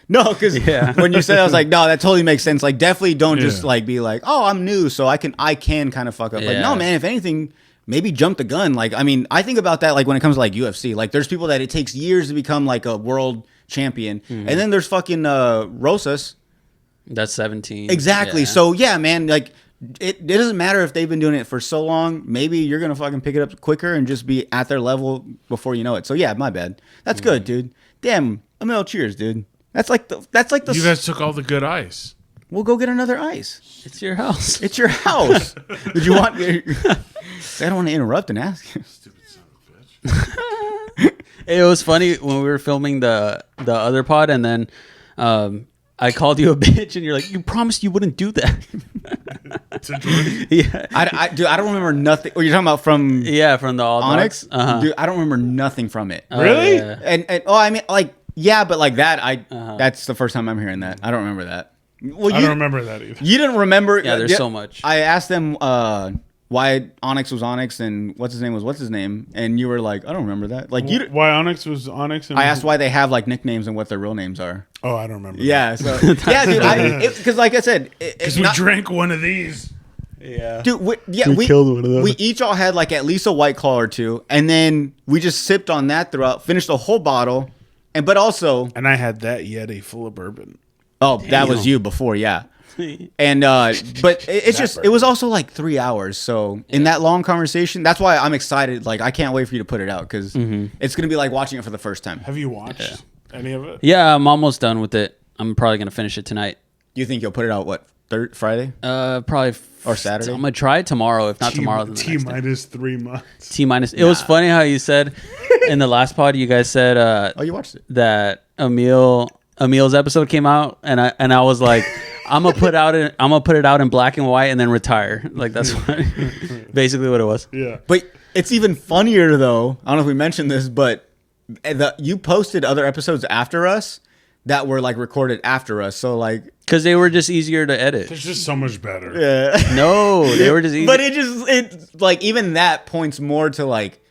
when you said, I was like, no, that totally makes sense. Like, definitely don't just like be like, oh, I'm new, so I can kind of fuck up. Like, no, man, if anything, maybe jump the gun. Like, I mean, I think about that, like, when it comes to like UFC, like there's people that it takes years to become like a world champion. And then there's fucking Rosas. That's 17. Exactly. Yeah. So yeah, man, like it doesn't matter if they've been doing it for so long. Maybe you're going to fucking pick it up quicker and just be at their level before you know it. So yeah, my bad. That's good, dude. Damn, Emil, cheers, dude. That's like the you guys took all the good ice. We'll go get another ice. It's your house. It's your house. Did you want? I don't want to interrupt and ask you. Stupid son of a bitch. It was funny when we were filming the other pod, and then I called you a bitch, and you're like, you promised you wouldn't do that. To Jordan? Yeah. Dude, I don't remember nothing. What you're talking about from? Yeah, from the All Onyx. Dogs? Dude, I don't remember nothing from it. Really? Yeah. And I mean, like, yeah, but like that, that's the first time I'm hearing that. I don't remember that. Well, I don't remember that either. You didn't remember? Yeah, there's so much. I asked them why Onyx was Onyx and what's his name, and you were like, I don't remember that. Like Why Onyx was Onyx? And I asked why they have like nicknames and what their real names are. Oh, I don't remember. Yeah, so yeah, dude. Because like I said, because we drank one of these. Yeah, dude. We killed one of those. We each all had like at least a White Claw or two, and then we just sipped on that throughout. Finished the whole bottle, but also, and I had that Yeti full of bourbon. Oh, that was you before, yeah. And but it was also like 3 hours. So in that long conversation, that's why I'm excited. Like I can't wait for you to put it out, because it's gonna be like watching it for the first time. Have you watched any of it? Yeah, I'm almost done with it. I'm probably gonna finish it tonight. Do you think you'll put it out Friday? Probably or Saturday. I'm gonna try it tomorrow. If not tomorrow, then T minus 3 months. T minus. It was funny how you said in the last pod, you guys said oh, you watched it, that Emil's episode came out, and I was like, I'm gonna put it out in black and white and then retire. Like that's basically what it was. Yeah. But it's even funnier though. I don't know if we mentioned this, but you posted other episodes after us that were like recorded after us. So like, because they were just easier to edit. It's just so much better. Yeah. No, they were just easy. But it like even that points more to like,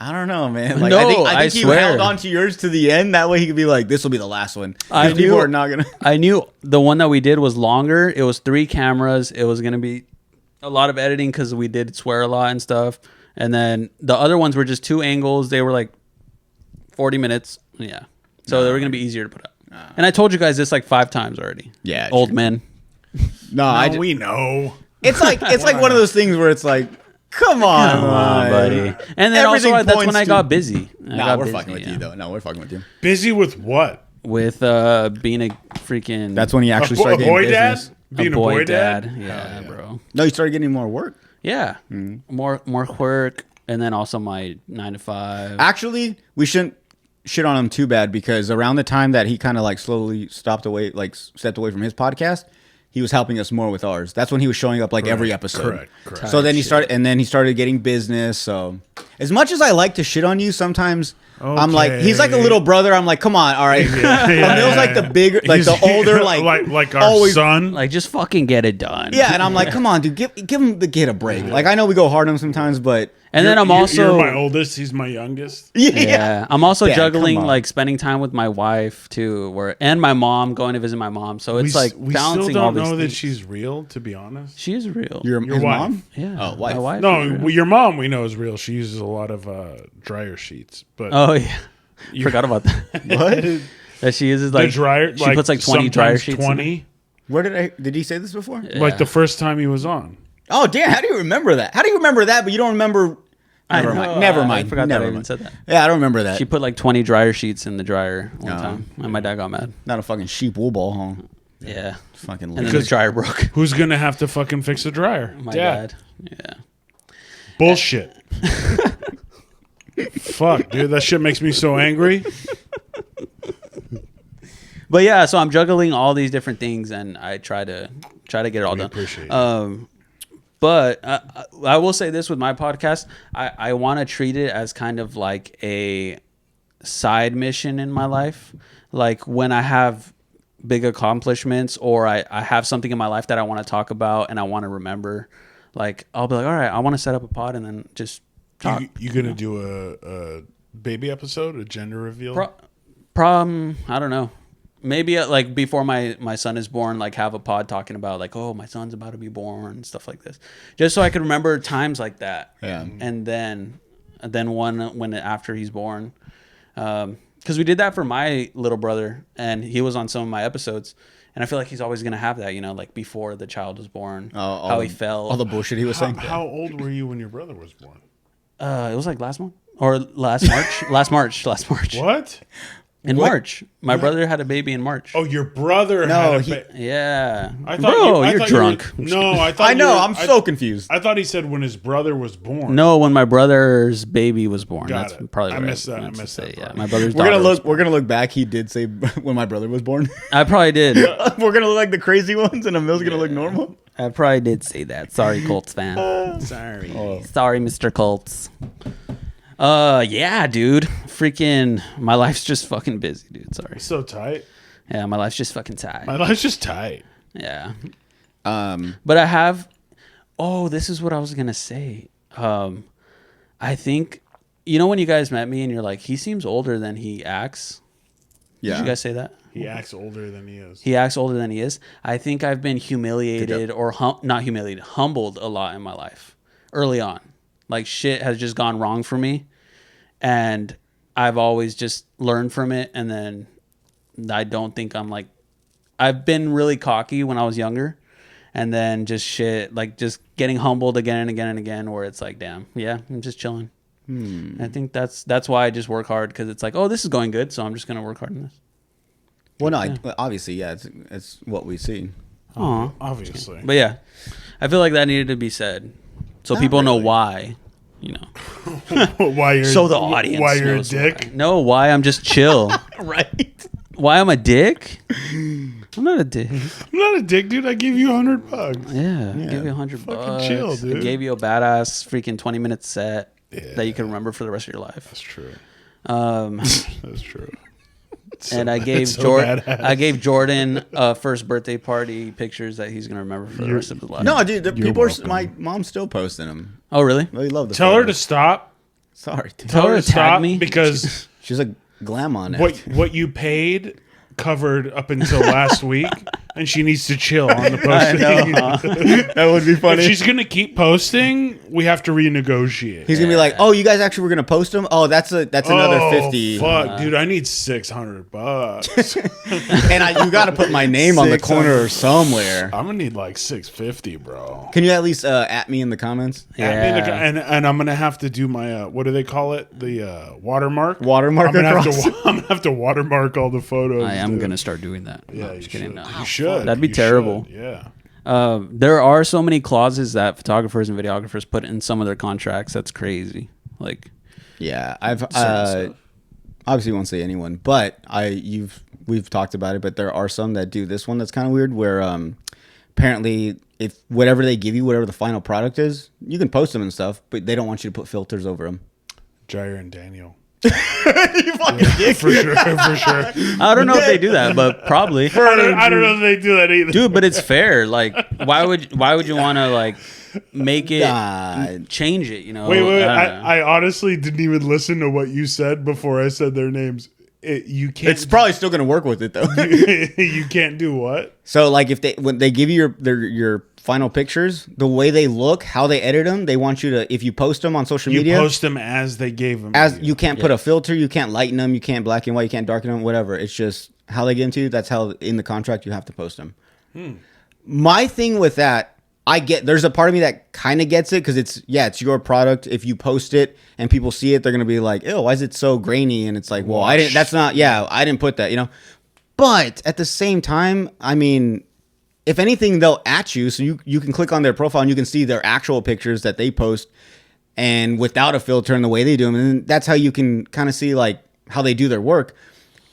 I don't know, man. Like, no, I think he swear. held on to yours to the end. That way he could be like, this will be the last one. I people are not gonna. I knew the one that we did was longer. It was 3 cameras. It was gonna be a lot of editing because we did swear a lot and stuff. And then the other ones were just 2 angles. They were like 40 minutes. Yeah. So they were gonna be easier to put up. And I told you guys this like 5 times already. Yeah. Old men. No, we know. It's like one of those things where it's like, Come on, Come on, buddy. And then Everything also, that's when points I to- got busy. Nah, we're fucking with you though. No, we're fucking with you. Busy with what? With being a freaking That's when he actually A started getting boy dad? business. Being a boy dad? Yeah, bro. No, you started getting more work. Yeah, more work, and then also my 9 to 5. Actually, we shouldn't shit on him too bad because around the time that he kind of like slowly stepped away from his podcast, he was helping us more with ours. That's when he was showing up like every episode. Correct. So then he started getting business. So as much as I like to shit on you, sometimes I'm like, he's like a little brother. I'm like, come on, all right. Emil's like the bigger, like the older, like our always, son. Like, just fucking get it done. Yeah, and I'm like, come on, dude, give him the get a break. Like I know we go hard on him sometimes, but And then I'm also you're my oldest. He's my youngest. yeah. I'm also Dad, juggling come on. like spending time with my wife too, and my mom, going to visit my mom. So it's like we balancing still all don't these know that things. she's real. To be honest, She is real. your Your his wife. mom. yeah. Oh, wife. My wife. no, is real. your mom we know is real. She uses a lot of dryer sheets, but Oh yeah. Forgot about that. What? That she uses the like dryer. She puts like 20 dryer sometimes sheets. in 20. Where did he say this before? Like the first time he was on. Oh damn! How do you remember that? How do you remember that? But you don't remember. Never know, mind. Never I mind. forgot that Never I even mind. said that. Yeah, I don't remember that. She put like 20 dryer sheets in the dryer one Oh. time, and my dad got mad. Not a fucking sheep wool ball, huh? Yeah. Fucking. And then lazy. the dryer broke. Who's gonna have to fucking fix the dryer? My dad. Yeah. Bullshit. Fuck, dude, that shit makes me so angry. But yeah, so I'm juggling all these different things, and I try to get it all We done. appreciate it. But I will say this with my podcast, I want to treat it as kind of like a side mission in my life. Like when I have big accomplishments or I have something in my life that I want to talk about and I want to remember, like I'll be like, all right, I want to set up a pod and then just talk. You gonna do a baby episode, a gender reveal? I don't know. Maybe like before my son is born, like have a pod talking about like, oh, my son's about to be born and stuff like this, just so I could remember times like that. Yeah. And then one when after he's born, because we did that for my little brother and he was on some of my episodes, and I feel like he's always gonna have that, like before the child was born, how he felt, all the bullshit he was saying. How old were you when your brother was born? it was like last month or last March, last March. What? In March, my brother had a baby in March. Oh, your brother No, had a he- Yeah. I thought Bro, I you're thought drunk. I thought I know. you were- I'm so confused. I thought he said when his brother was born. No, when my brother's baby was born. Got That's it. probably I what missed that. I meant to missed say. that Yeah, part. my brother's We're gonna daughter was look. We're gonna look back. He did say when my brother was born. I probably did. We're gonna look like the crazy ones, and Emil's gonna look normal. I probably did say that. Sorry, Colts fan. Sorry. Sorry, Mr. Colts. Yeah, dude. Freaking, my life's just fucking busy, dude. Sorry. So tight. Yeah, my life's just fucking tight. My life's just tight. Yeah. Um, But I have. Oh, this is what I was gonna say. I think, when you guys met me and you're like, he seems older than he acts. yeah. Did you guys say that? He acts older than he is. He acts older than he is. I think I've been humiliated or not humiliated, humbled a lot in my life early on. Like shit has just gone wrong for me, and I've always just learned from it. And then I don't think I've been really cocky when I was younger, and then just shit, like just getting humbled again and again and again, where it's like, damn, yeah, I'm just chilling. I think that's why I just work hard, because it's like, oh, this is going good, so I'm just gonna work hard in this. Well, no, obviously, yeah, it's what we see. Aw. Obviously. But yeah, I feel like that needed to be said, so people know why. Why you're So the audience why you're a knows dick? why. No, why I'm just chill. Right. Why I'm a dick? I'm not a dick. I'm not a dick, dude. I gave you $100. Yeah, I gave you $100 bucks. chill, dude. I gave you a badass freaking 20-minute set that you can remember for the rest of your life. That's true. Um, That's true. and I gave so Jordan, badass. I gave Jordan first birthday party pictures that he's gonna remember for the rest of his life. No, dude, the You're people are. welcome. My mom's still posting them. Oh really? Really love the. Tell her to photos. stop. Sorry, dude. Tell her to tag stop me. because She's a glam on it. what you paid covered up until last week. and she needs to chill on the I posting. know, huh? That would be If funny. she's gonna keep posting, we have to renegotiate. He's gonna be like, "Oh, you guys actually were gonna post them? Oh, that's another 50." Fuck, dude, I need $600. And you got to put my name on the 600. corner or somewhere. I'm gonna need like $650, bro. Can you at least at me in the comments? And I'm gonna have to do my what do they call it? The watermark. Watermark I'm gonna, across. I'm gonna have to watermark all the photos. I am dude. gonna start doing that. Yeah, No, you just kidding. should. No. You should. That'd be You terrible. should. Yeah. There are so many clauses that photographers and videographers put in some of their contracts. That's crazy. Like, Yeah, I've stuff. obviously won't say anyone, but we've talked about it. But there are some that do this one that's kind of weird, where apparently if whatever they give you, whatever the final product is, you can post them and stuff, but they don't want you to put filters over them. Jair and Daniel. You fucking dick. For sure. For sure. I don't know if they do that, but probably. I don't know if they do that either. Dude, but it's fair. Like, why would you want to like make it change it? You know? Wait. I don't know. I honestly didn't even listen to what you said before I said their names. You can't. It's probably still gonna work with it though. You can't do what? So like when they give you your final pictures, the way they look, how they edit them, they want you to, if you post them on social You media, post them as they gave them. as to you can't put a filter, you can't lighten them, you can't black and white, you can't darken them, whatever. It's just how they get into you. That's how in the contract you have to post them. My thing with that, there's a part of me that kind of gets it because it's your product. If you post it and people see it, they're gonna be like, "Ew, why is it so grainy?" And it's like, well, I didn't put that, you know. But at the same time, I mean, if anything, they'll at you, so you can click on their profile and you can see their actual pictures that they post, and without a filter and the way they do them, and that's how you can kind of see like how they do their work.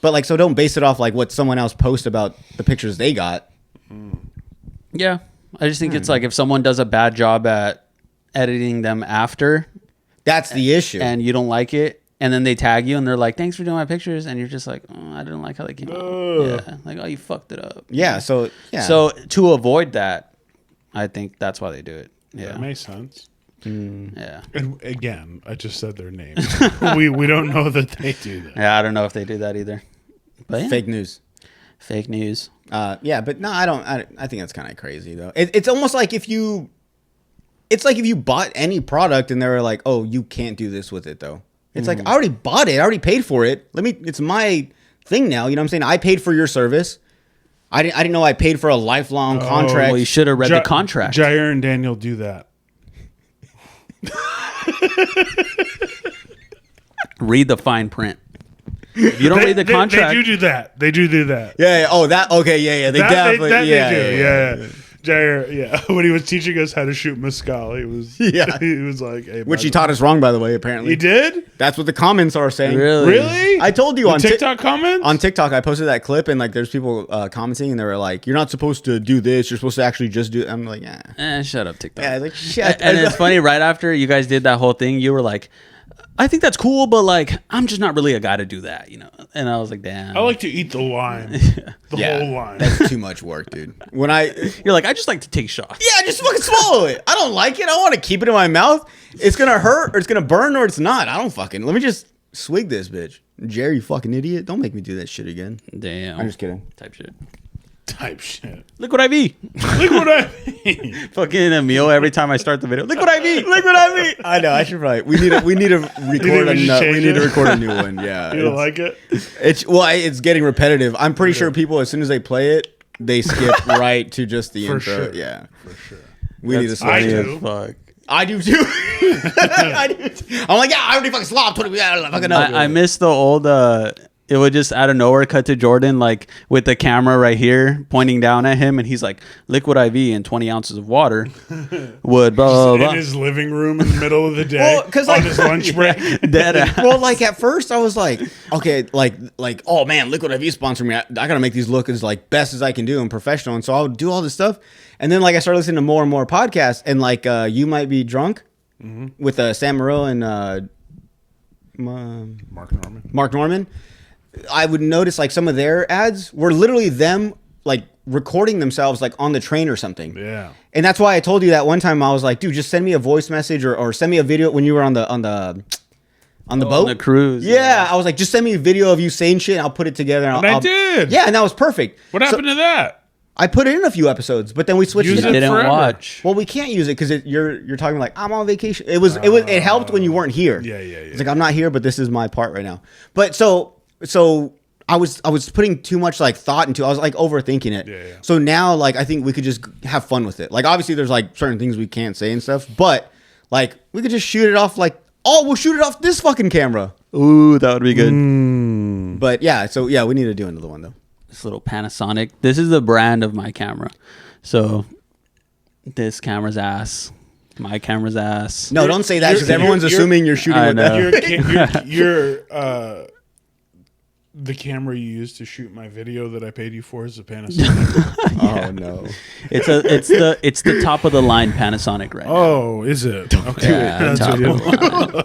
But like, so don't base it off like what someone else posts about the pictures they got. Yeah, I just think it's like if someone does a bad job at editing them after, That's the issue. and you don't like it, and then they tag you and they're like, "Thanks for doing my pictures," and you're just like, "Oh, I didn't like how they came out." Yeah, like, "Oh, you fucked it up." Yeah. So So to avoid that, I think that's why they do it. Yeah, That makes sense. yeah, And again, I just said their names. we don't know that they do that. yeah. I don't know if they do that either. But yeah. fake news. Fake news. Yeah, but no, I don't. I think that's kind of crazy though. It's almost like if you bought any product and they were like, "Oh, you can't do this with it," though. It's like I already bought it. I already paid for it. It's my thing now. You know what I'm saying? I paid for your service. I didn't know I paid for a lifelong contract. Well, you should have read the contract. Jair and Daniel do that. Read the fine print. If you don't read the contract, They do that. They do that. Yeah. Oh, that. Okay. Yeah. They definitely. They Yeah. do. Yeah. Jair, yeah. When he was teaching us how to shoot mescal, he was like, "Hey, Which he taught us wrong, by the way. Apparently, He did? That's what the comments are saying. Really? I told you The on TikTok comments? On TikTok, I posted that clip, and like, there's people commenting, and they were like, "You're not supposed to do this. You're supposed to actually just do." I'm like, "Yeah." Shut up, TikTok. Yeah, I was like, shit. And it's funny. Right after you guys did that whole thing, you were like, "I think that's cool, but like, I'm just not really a guy to do that," you know. And I was like, "Damn." I like to eat the lime. The whole lime. That's too much work, dude. You're like, "I just like to take shots." Yeah, just fucking swallow it. I don't like it. I want to keep it in my mouth. It's gonna hurt, or it's gonna burn, or it's not. I don't fucking. Let me just swig this, bitch. Jerry, you fucking idiot. Don't make me do that shit again. Damn. I'm just kidding. Type shit. Type shit. Liquid IV. Liquid IV. Fucking Emil every time I start the video. Liquid IV. Liquid IV. I know. I should probably. We need to record we need to record a new one. Yeah. You don't like it? It's getting repetitive. I'm pretty sure people, as soon as they play it, they skip right to just the intro. Sure. Yeah. For sure. We need to switch I it. do. Fuck. I do too. I do too. I'm like, yeah, I already fucking slopped. I fucking know. I miss the old. It would just out of nowhere cut to Jordan like with the camera right here pointing down at him, and he's like, "Liquid IV and 20 ounces of water would blah blah In blah." his living room in the middle of the day Well, 'cause, like- on his lunch break. Dead ass. Well, like at first I was like, okay, like, oh man, Liquid IV sponsor me. I gotta make these look as like best as I can do and professional. And so I'll do all this stuff. And then like I started listening to more and more podcasts, and like You Might Be Drunk with Sam Morril and Mark Norman. I would notice like some of their ads were literally them like recording themselves like on the train or something. Yeah. And that's why I told you that one time I was like, dude, just send me a voice message or send me a video when you were on the boat. On the cruise. Yeah, I was like, just send me a video of you saying shit and I'll put it together. And I did. Yeah, and that was perfect. What happened to that? I put it in a few episodes, but then we switched Use it it up. Didn't forever. watch. Well, we can't use it because you're talking like I'm on vacation. It helped when you weren't here. Yeah. It's like I'm not here, but this is my part right now. But so I was putting too much like thought into. I was like overthinking it. Yeah. So now like I think we could just have fun with it. Like obviously there's like certain things we can't say and stuff, but like we could just shoot it off. Like we'll shoot it off this fucking camera. Ooh, that would be good. But yeah, so yeah, we need to do another one though. This little Panasonic. This is the brand of my camera. So this camera's ass. My camera's ass. No, don't say that because you're- everyone's you're- assuming you're shooting I with know. that. You're the camera you used to shoot my video that I paid you for is a Panasonic. Oh no. It's the top of the line Panasonic right now. Oh, is it? Okay. Yeah, That's top what of it the is. line.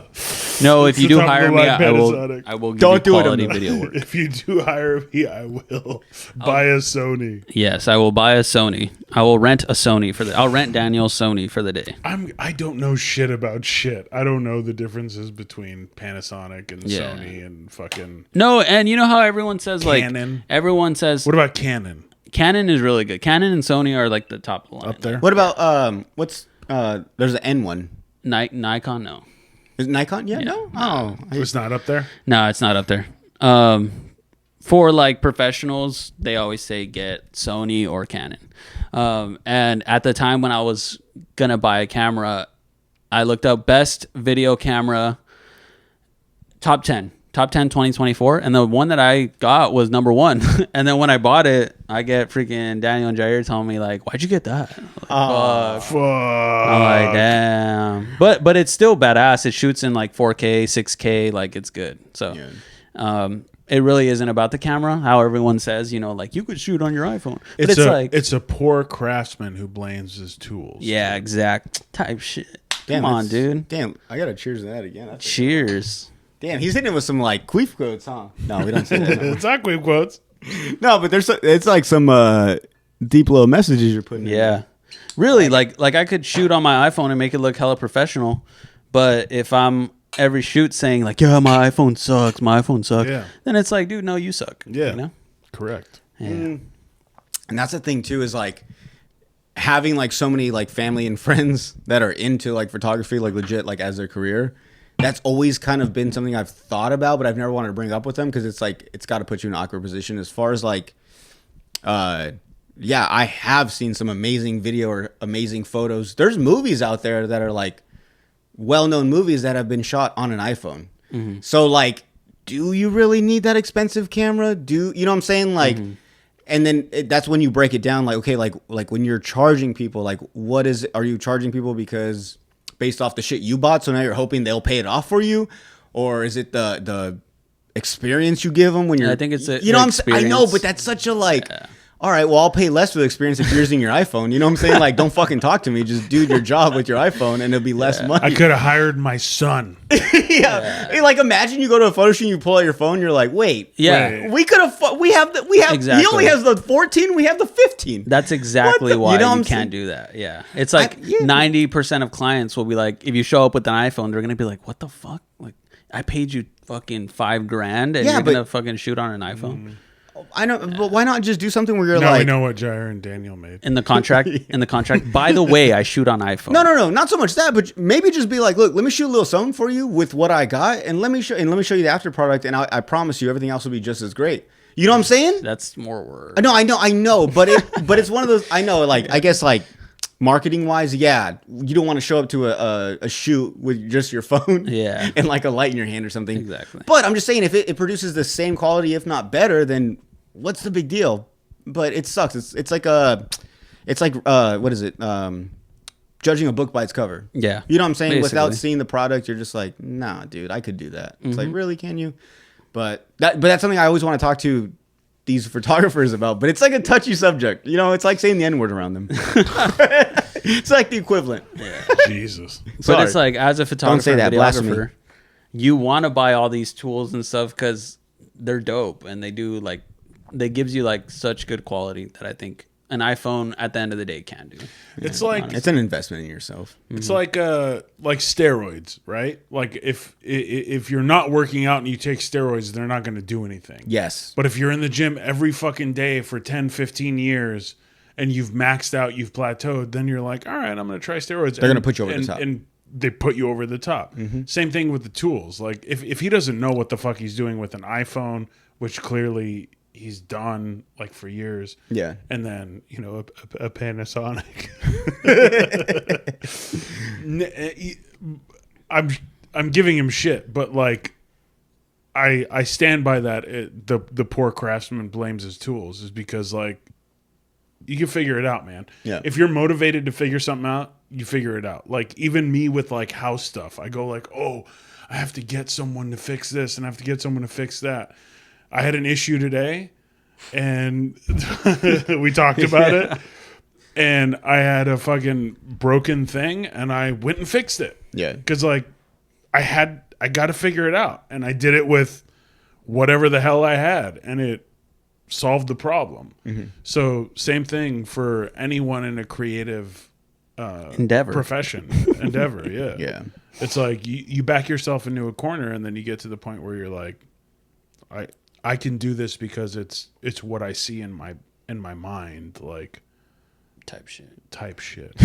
No, if It's you the do top of hire the me, line I Panasonic. will give Don't you do it, quality I'm video work. If you do hire me, I will buy a Sony. Yes, I will buy a Sony. I will rent a Sony for the. I'll rent Daniel's Sony for the day. I don't know shit about shit. I don't know the differences between Panasonic and Yeah. Sony and fucking. No, and you know how everyone says Canon. like everyone says What about Canon? Canon is really good. Canon and Sony are like the top of the line. Up there? What about there's an N one. Nikon, no. Is it Nikon? Yeah, no. Oh, It's not up there. No, it's not up there. For like professionals, they always say get Sony or Canon. And at the time when I was gonna buy a camera, I looked up best video camera top 10 2024, and the one that I got was number 1. And then when I bought it, I get freaking Daniel and Jair telling me like, "Why'd you get that?" I'm like, Fuck. I'm like, damn. But it's still badass. It shoots in like 4K, 6K, like it's good. So it really isn't about the camera, how everyone says, like you could shoot on your iPhone. But It's a poor craftsman who blames his tools. yeah, exact type shit. damn, Come on, that's- dude. Damn, I gotta cheers to that again. Cheers. Damn, he's hitting it with some like queef quotes, huh? No, we don't say that. It's not quick quotes. No, but it's like some deep little messages you're putting in. Yeah. Really, like I could shoot on my iPhone and make it look hella professional, but if I'm every shoot saying like, "Yeah, my iPhone sucks, Yeah. then it's like, dude, no, you suck. Yeah. You know? Correct. Yeah. And that's the thing too, is like having like so many like family and friends that are into like photography, like legit, like as their career. That's always kind of been something I've thought about, but I've never wanted to bring up with them because it's like it's got to put you in an awkward position. As far as like, yeah, I have seen some amazing video or amazing photos. There's movies out there that are like well-known movies that have been shot on an iPhone. So like, do you really need that expensive camera? You know what I'm saying? Like, and then that's when you break it down. Like, okay, like when you're charging people, like are you charging people because based off the shit you bought, so now you're hoping they'll pay it off for you, or is it the experience you give them when you're? I think it's you know what I'm saying. I know, but that's such a like. All right, well, I'll pay less for the experience if you're using your iPhone. You know what I'm saying? Like, don't fucking talk to me. Just do your job with your iPhone, and it'll be less money. I could have hired my son. Yeah. Hey, like imagine you go to a photo shoot, and you pull out your phone, you're like, wait, Yeah. we could have, we have. Exactly. He only has the 14, we have the 15. That's exactly why you know what you I'm can't saying? do that. Yeah. It's like yeah. 90% of clients will be like, if you show up with an iPhone, they're going to be like, what the fuck? Like, I paid you fucking $5,000 and Yeah, you're but- going to fucking shoot on an iPhone. I know, but why not just do something where you're Now we like, know what Jair and Daniel made. In the contract, by the way, I shoot on iPhone. no, not so much that, but maybe just be like, look, let me shoot a little something for you with what I got, and let me show you the after product, and I promise you everything else will be just as great. You know what I'm saying? That's more work. I know, but it's one of those. I know, like I guess like marketing wise, yeah, you don't want to show up to a shoot with just your phone, Yeah. and like a light in your hand or something. Exactly. But I'm just saying, if it produces the same quality, if not better, then what's the big deal? But it sucks. It's like what is it? Judging a book by its cover. Yeah. You know what I'm saying? Without Basically. seeing the product, you're just like, nah, dude, I could do that. It's Mm-hmm. like, really, can you? But that's something I always want to talk to these photographers about. But it's like a touchy subject. You know, it's like saying the N-word around them. It's like the equivalent. Jesus. But Sorry. it's like, as a photographer, say that, videographer, blasphemy. you want to buy all these tools and stuff because they're dope and they gives you like such good quality that I think an iPhone at the end of the day can do. It's like It's an investment in yourself. it's like steroids, right? Like if you're not working out and you take steroids, they're not going to do anything. Yes. But if you're in the gym every fucking day for 10, 15 years and you've maxed out, you've plateaued, then you're like, all right, I'm going to try steroids. They're gonna put you over the top. And they put you over the top. Same thing with the tools. Like if he doesn't know what the fuck he's doing with an iPhone, which clearly he's done like for years. Yeah. And then, you know, a Panasonic. I'm giving him shit, but like I stand by that. The poor craftsman blames his tools is because like you can figure it out, man. Yeah. If you're motivated to figure something out, you figure it out. Like even me with like house stuff, I go like, oh, I have to get someone to fix this and I have to get someone to fix that. I had an issue today and we talked about it and I had a fucking broken thing and I went and fixed it. Yeah. Cause like I got to figure it out and I did it with whatever the hell I had and it solved the problem. So same thing for anyone in a creative endeavor. profession endeavor. Yeah. Yeah. It's like you back yourself into a corner and then you get to the point where you're like, I can do this because it's what I see in my mind, like Type shit.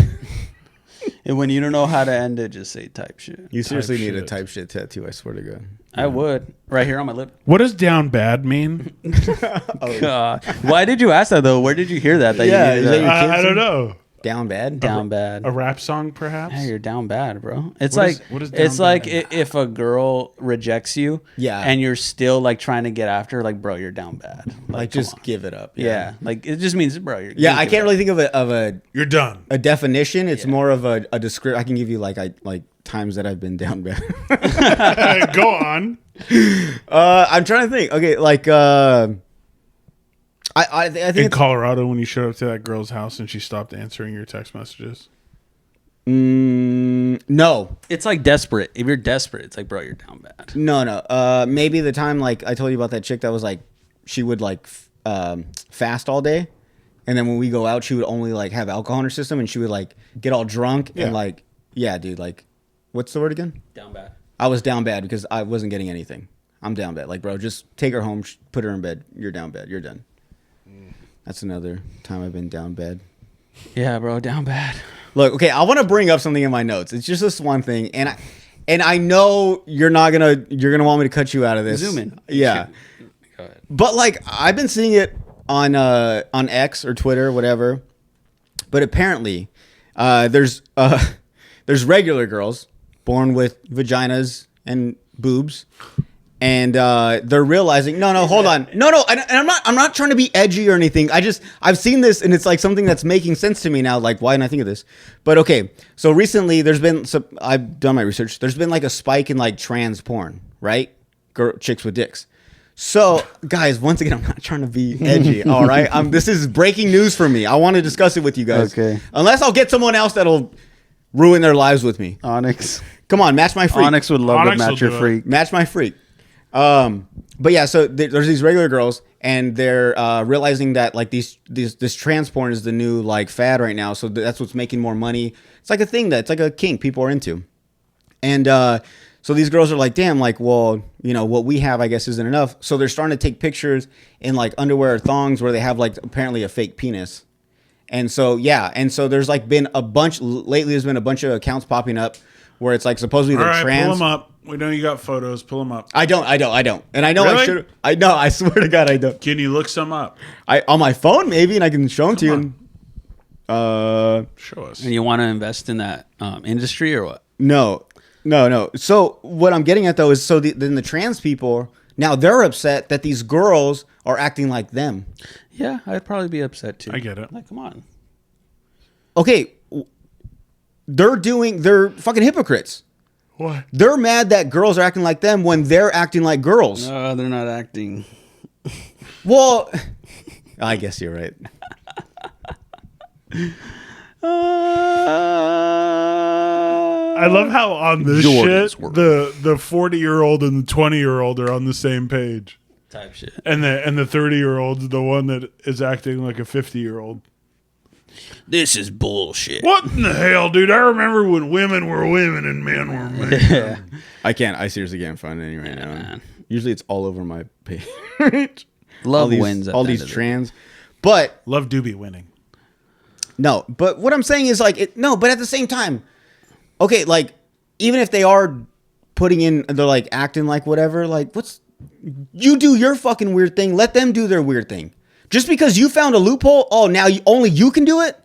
And when you don't know how to end it, just say type shit. You seriously need a shit. type shit tattoo, I swear to God. I would. Right here on my lip. What does down bad mean? God. Why did you ask that though? Where did you hear that? Yeah, you is that your kid I don't know. Down bad? down bad. A rap song, perhaps? Yeah, you're down bad, bro. It's What like is- what is it's down like bad? if a girl rejects you, Yeah. and you're still like trying to get after, her, like, bro, you're down bad. Like, come just on. give it up. yeah. Like it just means, bro, you're Yeah, you I give can't it really think of a You're done. definition. It's more of a description. I can give you like times that I've been down bad. Go on. I'm trying to think. Okay, like I think In it's, Colorado, when you showed up to that girl's house and she stopped answering your text messages. no. It's like desperate. If you're desperate, it's like, bro, you're down bad. No. Maybe the time like I told you about that chick that was like she would like fast all day, and then when we go out, she would only like have alcohol in her system, and she would like get all drunk Yeah. and like dude, like what's the word again? Down bad. I was down bad because I wasn't getting anything. I'm down bad. Like, bro, just take her home, put her in bed. You're down bad. You're done. That's another time I've been down bad. Yeah, bro, down bad. Look, okay, I want to bring up something in my notes. It's just this one thing, and I know you're gonna want me to cut you out of this. Zoom in. Yeah. Go ahead. But like I've been seeing it on X or Twitter, whatever. But apparently, there's regular girls born with vaginas and boobs, and they're realizing hold on, and I'm not trying to be edgy or anything. I've seen this and it's like something that's making sense to me now. Like, why didn't I think of this? But okay, so recently I've done my research. There's been like a spike in like trans porn, right? Chicks with dicks. So, guys, once again, I'm not trying to be edgy, all right? This is breaking news for me. I want to discuss it with you guys. Okay. Unless I'll get someone else that'll ruin their lives with me. Onyx. Come on, match my freak. Onyx would love Onyx to will match your do it. freak. Match my freak. But yeah, so there's these regular girls, and they're realizing that like this trans porn is the new like fad right now. So that's what's making more money. It's like a thing it's like a kink people are into, and so these girls are like, damn, like, well, you know, what we have, I guess, isn't enough. So they're starting to take pictures in like underwear or thongs where they have like apparently a fake penis. And so there's like been a bunch lately. There's been a bunch of accounts popping up where it's like supposedly All they're right, trans. pull them up. We know you got photos. Pull them up. I don't. And I know I Really? should. I know. I swear to God, I don't. Can you look some up? On my phone maybe, and I can show them to you. Show us. And you want to invest in that industry or what? No. So what I'm getting at though is then the trans people now they're upset that these girls are acting like them. Yeah, I'd probably be upset too. I get it. Like, come on. Okay, they're fucking hypocrites. What? They're mad that girls are acting like them when they're acting like girls. No, they're not acting. Well, I guess you're right. I love how on this Jordan's shit work. the 40-year-old and the 20-year-old are on the same page, Type shit. and the 30-year-old's the one that is acting like a 50-year-old. This is bullshit. What in the hell, dude? I remember when women were women and men were men. Yeah. I seriously can't find any right now. man. Usually it's all over my page. Love all these, wins. At all the these end of the trans. But Love do be winning. No, but what I'm saying is like but at the same time, okay, like even if they are putting in, they're like acting like whatever, like you do your fucking weird thing, let them do their weird thing. Just because you found a loophole, now only you can do it?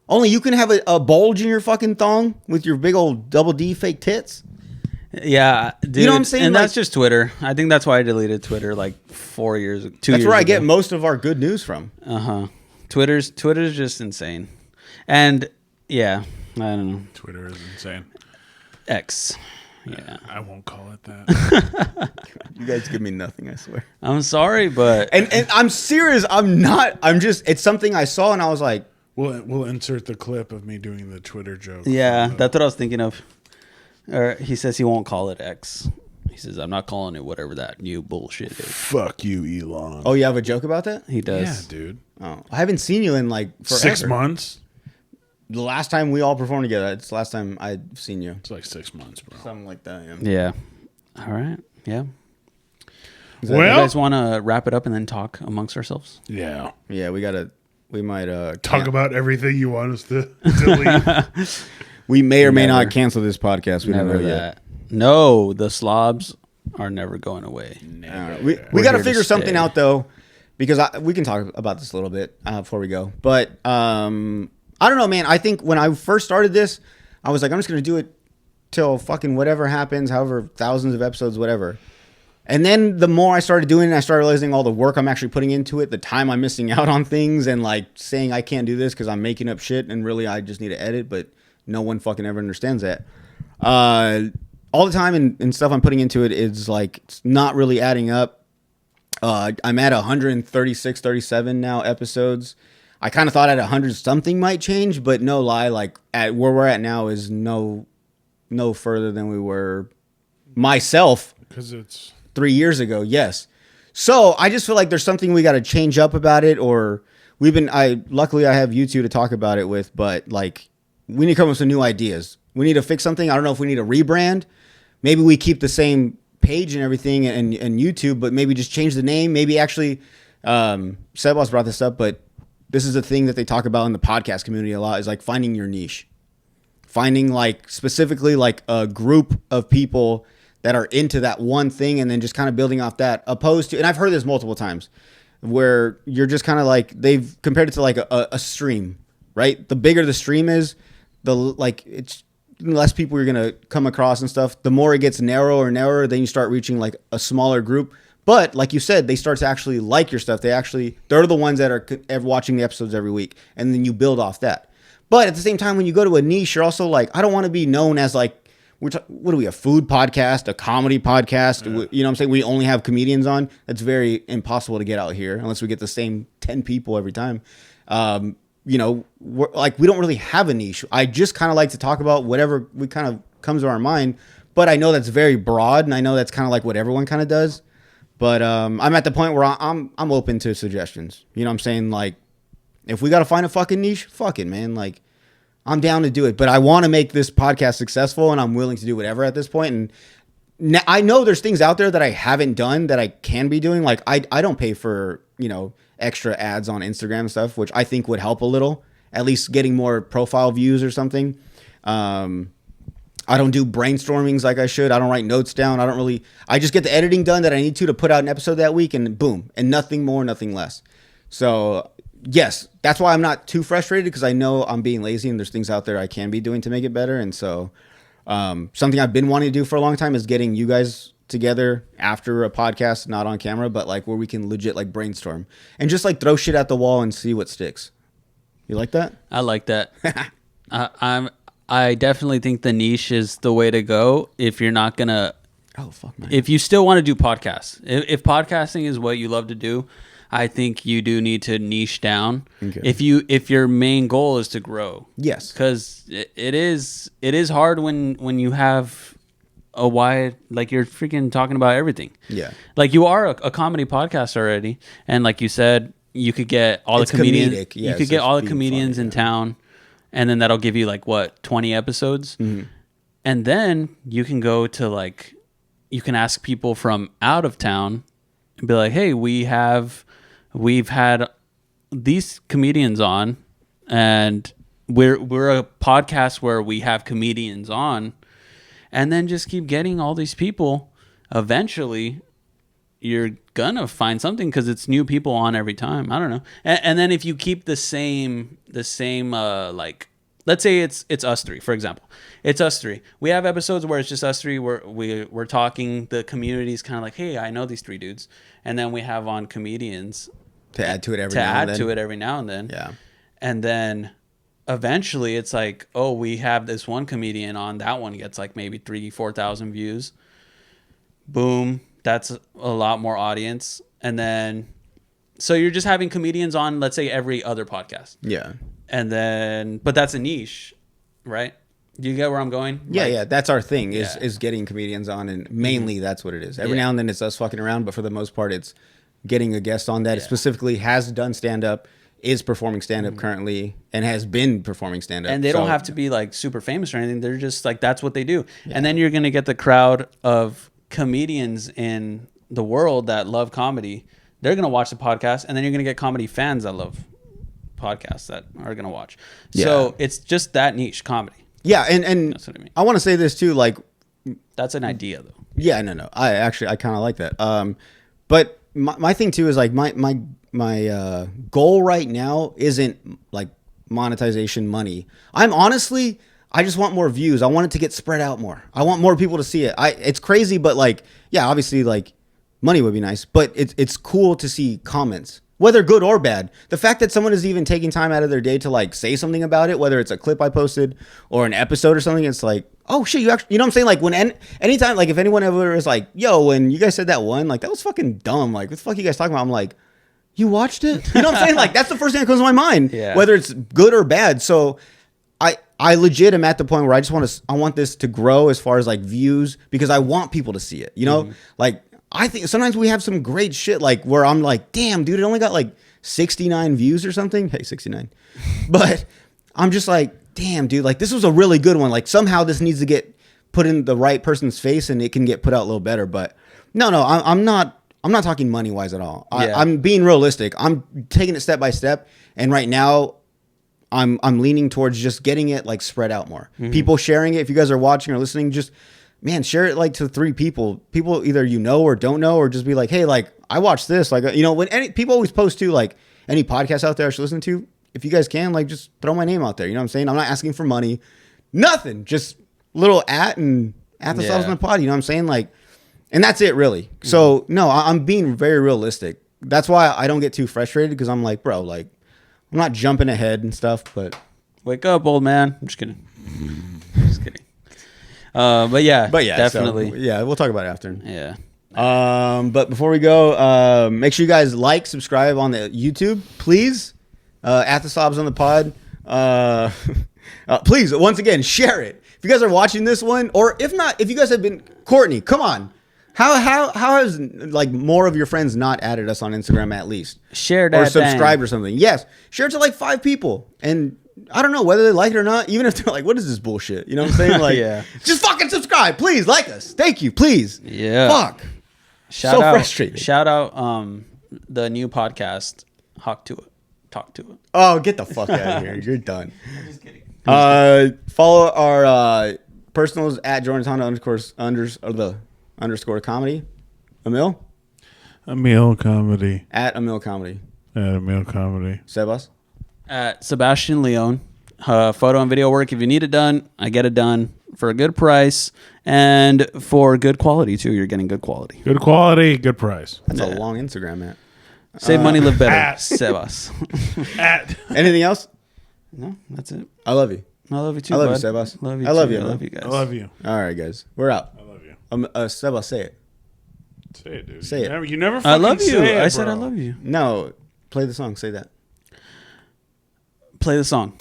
Only you can have a bulge in your fucking thong with your big old double D fake tits? Yeah, dude. You know what I'm saying? And Like, that's just Twitter. I think that's why I deleted Twitter like 2 years ago. That's where I get most of our good news from. Twitter's just insane. And yeah, I don't know. Twitter is insane. X. Yeah. I won't call it that. You guys give me nothing, I swear. I'm sorry, but And I'm serious. I'm just, it's something I saw and I was like, We'll insert the clip of me doing the Twitter joke. yeah, that's what I was thinking of. Or he says he won't call it X. He says, I'm not calling it whatever that new bullshit is. Fuck you, Elon. oh, you have a joke about that? He does. yeah, dude. Oh, I haven't seen you in like forever. 6 months. The last time we all performed together, it's the last time I'd seen you. It's like 6 months, bro. Something like that, yeah. Yeah. All right. Yeah. Well, You guys want to wrap it up and then talk amongst ourselves? yeah. Yeah, we might Talk about everything you want us to delete. We may or may Never. not cancel this podcast. We Never don't know that. No, the slobs are never going away. yet. We We're got to here to figure something stay. out though, because we can talk about this a little bit before we go. But I don't know, man. I think when I first started this, I was like, I'm just gonna do it till fucking whatever happens, however thousands of episodes, whatever. And then the more I started doing it, I started realizing all the work I'm actually putting into it, the time I'm missing out on things, and like saying I can't do this because I'm making up shit, and really I just need to edit, but no one fucking ever understands that. All the time and stuff I'm putting into it is like it's not really adding up. I'm at 136, 37 now episodes. I kind of thought at 100 something might change, but no lie, like at where we're at now is no further than we were myself. Because it's 3 years ago, yes. So I just feel like there's something we got to change up about it, or luckily I have you two to talk about it with, but like we need to come up with some new ideas. We need to fix something. I don't know if we need a rebrand. Maybe we keep the same page and everything and YouTube, but maybe just change the name. Maybe actually, Sebas brought this up, but this is a thing that they talk about in the podcast community a lot, is like finding your niche. Finding like specifically like a group of people that are into that one thing and then just kind of building off that, opposed to, and I've heard this multiple times, where you're just kind of like, they've compared it to like a stream, right? The bigger the stream is, it's less people you're going to come across and stuff. The more it gets narrower, then you start reaching like a smaller group. But like you said, they start to actually like your stuff. They're the ones that are watching the episodes every week. And then you build off that. But at the same time, when you go to a niche, you're also like, I don't want to be known as like, what are we, a food podcast, a comedy podcast? Yeah. You know what I'm saying? We only have comedians on. That's very impossible to get out here unless we get the same 10 people every time. We don't really have a niche. I just kind of like to talk about whatever we kind of comes to our mind, but I know that's very broad, and I know that's kind of like what everyone kind of does. But I'm at the point where I'm open to suggestions. You know what I'm saying? Like, if we got to find a fucking niche, fuck it, man. Like, I'm down to do it, but I want to make this podcast successful, and I'm willing to do whatever at this point. And I know there's things out there that I haven't done that I can be doing. Like, I don't pay for, extra ads on Instagram and stuff, which I think would help a little, at least getting more profile views or something. I don't do brainstormings like I should. I don't write notes down. I just get the editing done that I need to put out an episode that week, and boom, and nothing more, nothing less. So yes, that's why I'm not too frustrated, because I know I'm being lazy and there's things out there I can be doing to make it better. And so something I've been wanting to do for a long time is getting you guys together after a podcast, not on camera, but like where we can legit like brainstorm and just like throw shit at the wall and see what sticks. You like that? I like that. I definitely think the niche is the way to go if you're not gonna. Oh fuck, man. If you still want to do podcasts, if podcasting is what you love to do, I think you do need to niche down. Okay. If your main goal is to grow, yes, because it is hard when you have a wide, like, you're freaking talking about everything. Yeah, like you are a comedy podcast already, and like you said, you could get all the comedians. Comedic. Yeah, you could get all the comedians funny, in town, and then that'll give you like 20 episodes, and then you can go to like, you can ask people from out of town and be like, hey, we've had these comedians on, and we're a podcast where we have comedians on, and then just keep getting all these people. Eventually, you're gonna find something because it's new people on every time. I don't know. And then if you keep the same like, let's say it's us three, for example. It's us three. We have episodes where it's just us three. We're talking. The community's kind of like, hey, I know these three dudes, and then we have on comedians to add to it every now and then. Yeah. Yeah. And then eventually it's like, oh, we have this one comedian on. That one gets like maybe 3,000-4,000 views. Boom. That's a lot more audience. And then, so you're just having comedians on, let's say, every other podcast. Yeah. And then, but that's a niche, right? Do you get where I'm going? Yeah, Like, yeah. That's our thing is getting comedians on, and mainly that's what it is. Every now and then it's us fucking around, but for the most part it's getting a guest on that specifically has done stand-up, is performing stand-up currently, and has been performing stand-up. And they don't have to be like super famous or anything. They're just like, that's what they do. Yeah. And then you're going to get the crowd of comedians in the world that love comedy. They're going to watch the podcast, and then you're going to get comedy fans that love podcasts that are going to watch. Yeah. So it's just that niche, comedy. Yeah, and that's what I mean. I want to say this too, like, that's an idea though. Yeah, no. I kind of like that. But my thing too is like my goal right now isn't like monetization money. I just want more views. I want it to get spread out more. I want more people to see it. It's crazy, but like, yeah, obviously like money would be nice, but it's cool to see comments, whether good or bad. The fact that someone is even taking time out of their day to like say something about it, whether it's a clip I posted or an episode or something, it's like, oh shit, you know what I'm saying? Like when anytime, like if anyone ever is like, yo, when you guys said that one, like that was fucking dumb. Like what the fuck you guys talking about? I'm like, you watched it? You know what I'm saying? Like that's the first thing that comes to my mind, whether it's good or bad. So I legit am at the point where I want this to grow as far as like views, because I want people to see it, you know? Like I think sometimes we have some great shit like where I'm like, damn, dude, it only got like 69 views or something. Hey, 69. But I'm just like, damn, dude, like this was a really good one. Like somehow this needs to get put in the right person's face and it can get put out a little better. But no, I'm not talking money wise at all. I'm being realistic. I'm taking it step by step. And right now I'm leaning towards just getting it like spread out more. People sharing it. If you guys are watching or listening, just, man, share it like to 3 people. People either you know or don't know, or just be like, hey, like I watched this. Like, you know, when people always post too, like any podcast out there I should listen to, if you guys can, like just throw my name out there. You know what I'm saying? I'm not asking for money, nothing. Just little the subs in the pod. You know what I'm saying? Like, and that's it really. So no, I'm being very realistic. That's why I don't get too frustrated, because I'm like, bro, like I'm not jumping ahead and stuff, but wake up, old man. I'm just kidding. Just kidding. But yeah, definitely. So, we'll talk about it after. Yeah. But before we go, make sure you guys like, subscribe on the YouTube, please. At the Sobs on the pod. Please, once again, share it. If you guys are watching this one, or if not, if you guys have been, Courtney, come on. How has like more of your friends not added us on Instagram at least? Share that or subscribed or something. Yes, share it to like 5 people, and I don't know whether they like it or not. Even if they're like, "What is this bullshit?" You know what I'm saying? Like, just fucking subscribe, please. Like us, thank you, please. Yeah. Fuck. Shout out, frustrating. Shout out, the new podcast, Talk to It. Oh, get the fuck out of here! You're done. I'm just kidding. Follow our personals at Jordan __ comedy. Emil comedy at Emil comedy. Sebas at Sebastian Leone. Photo and video work. If you need it done, I get it done for a good price and for good quality too. You're getting good quality. Good quality, good price. That's a long Instagram, man. Save money, live better. Sebas. Anything else? No, that's it. I love you. I love you too. I love bud. you, Sebas. Love you. I love too. you. I love you guys. I love you. All right, guys. We're out. I love you. Sebas, say it. Say it, dude. Say it. You never I fucking love you. say it, I said bro. I love you. No, play the song. Say that. Play the song.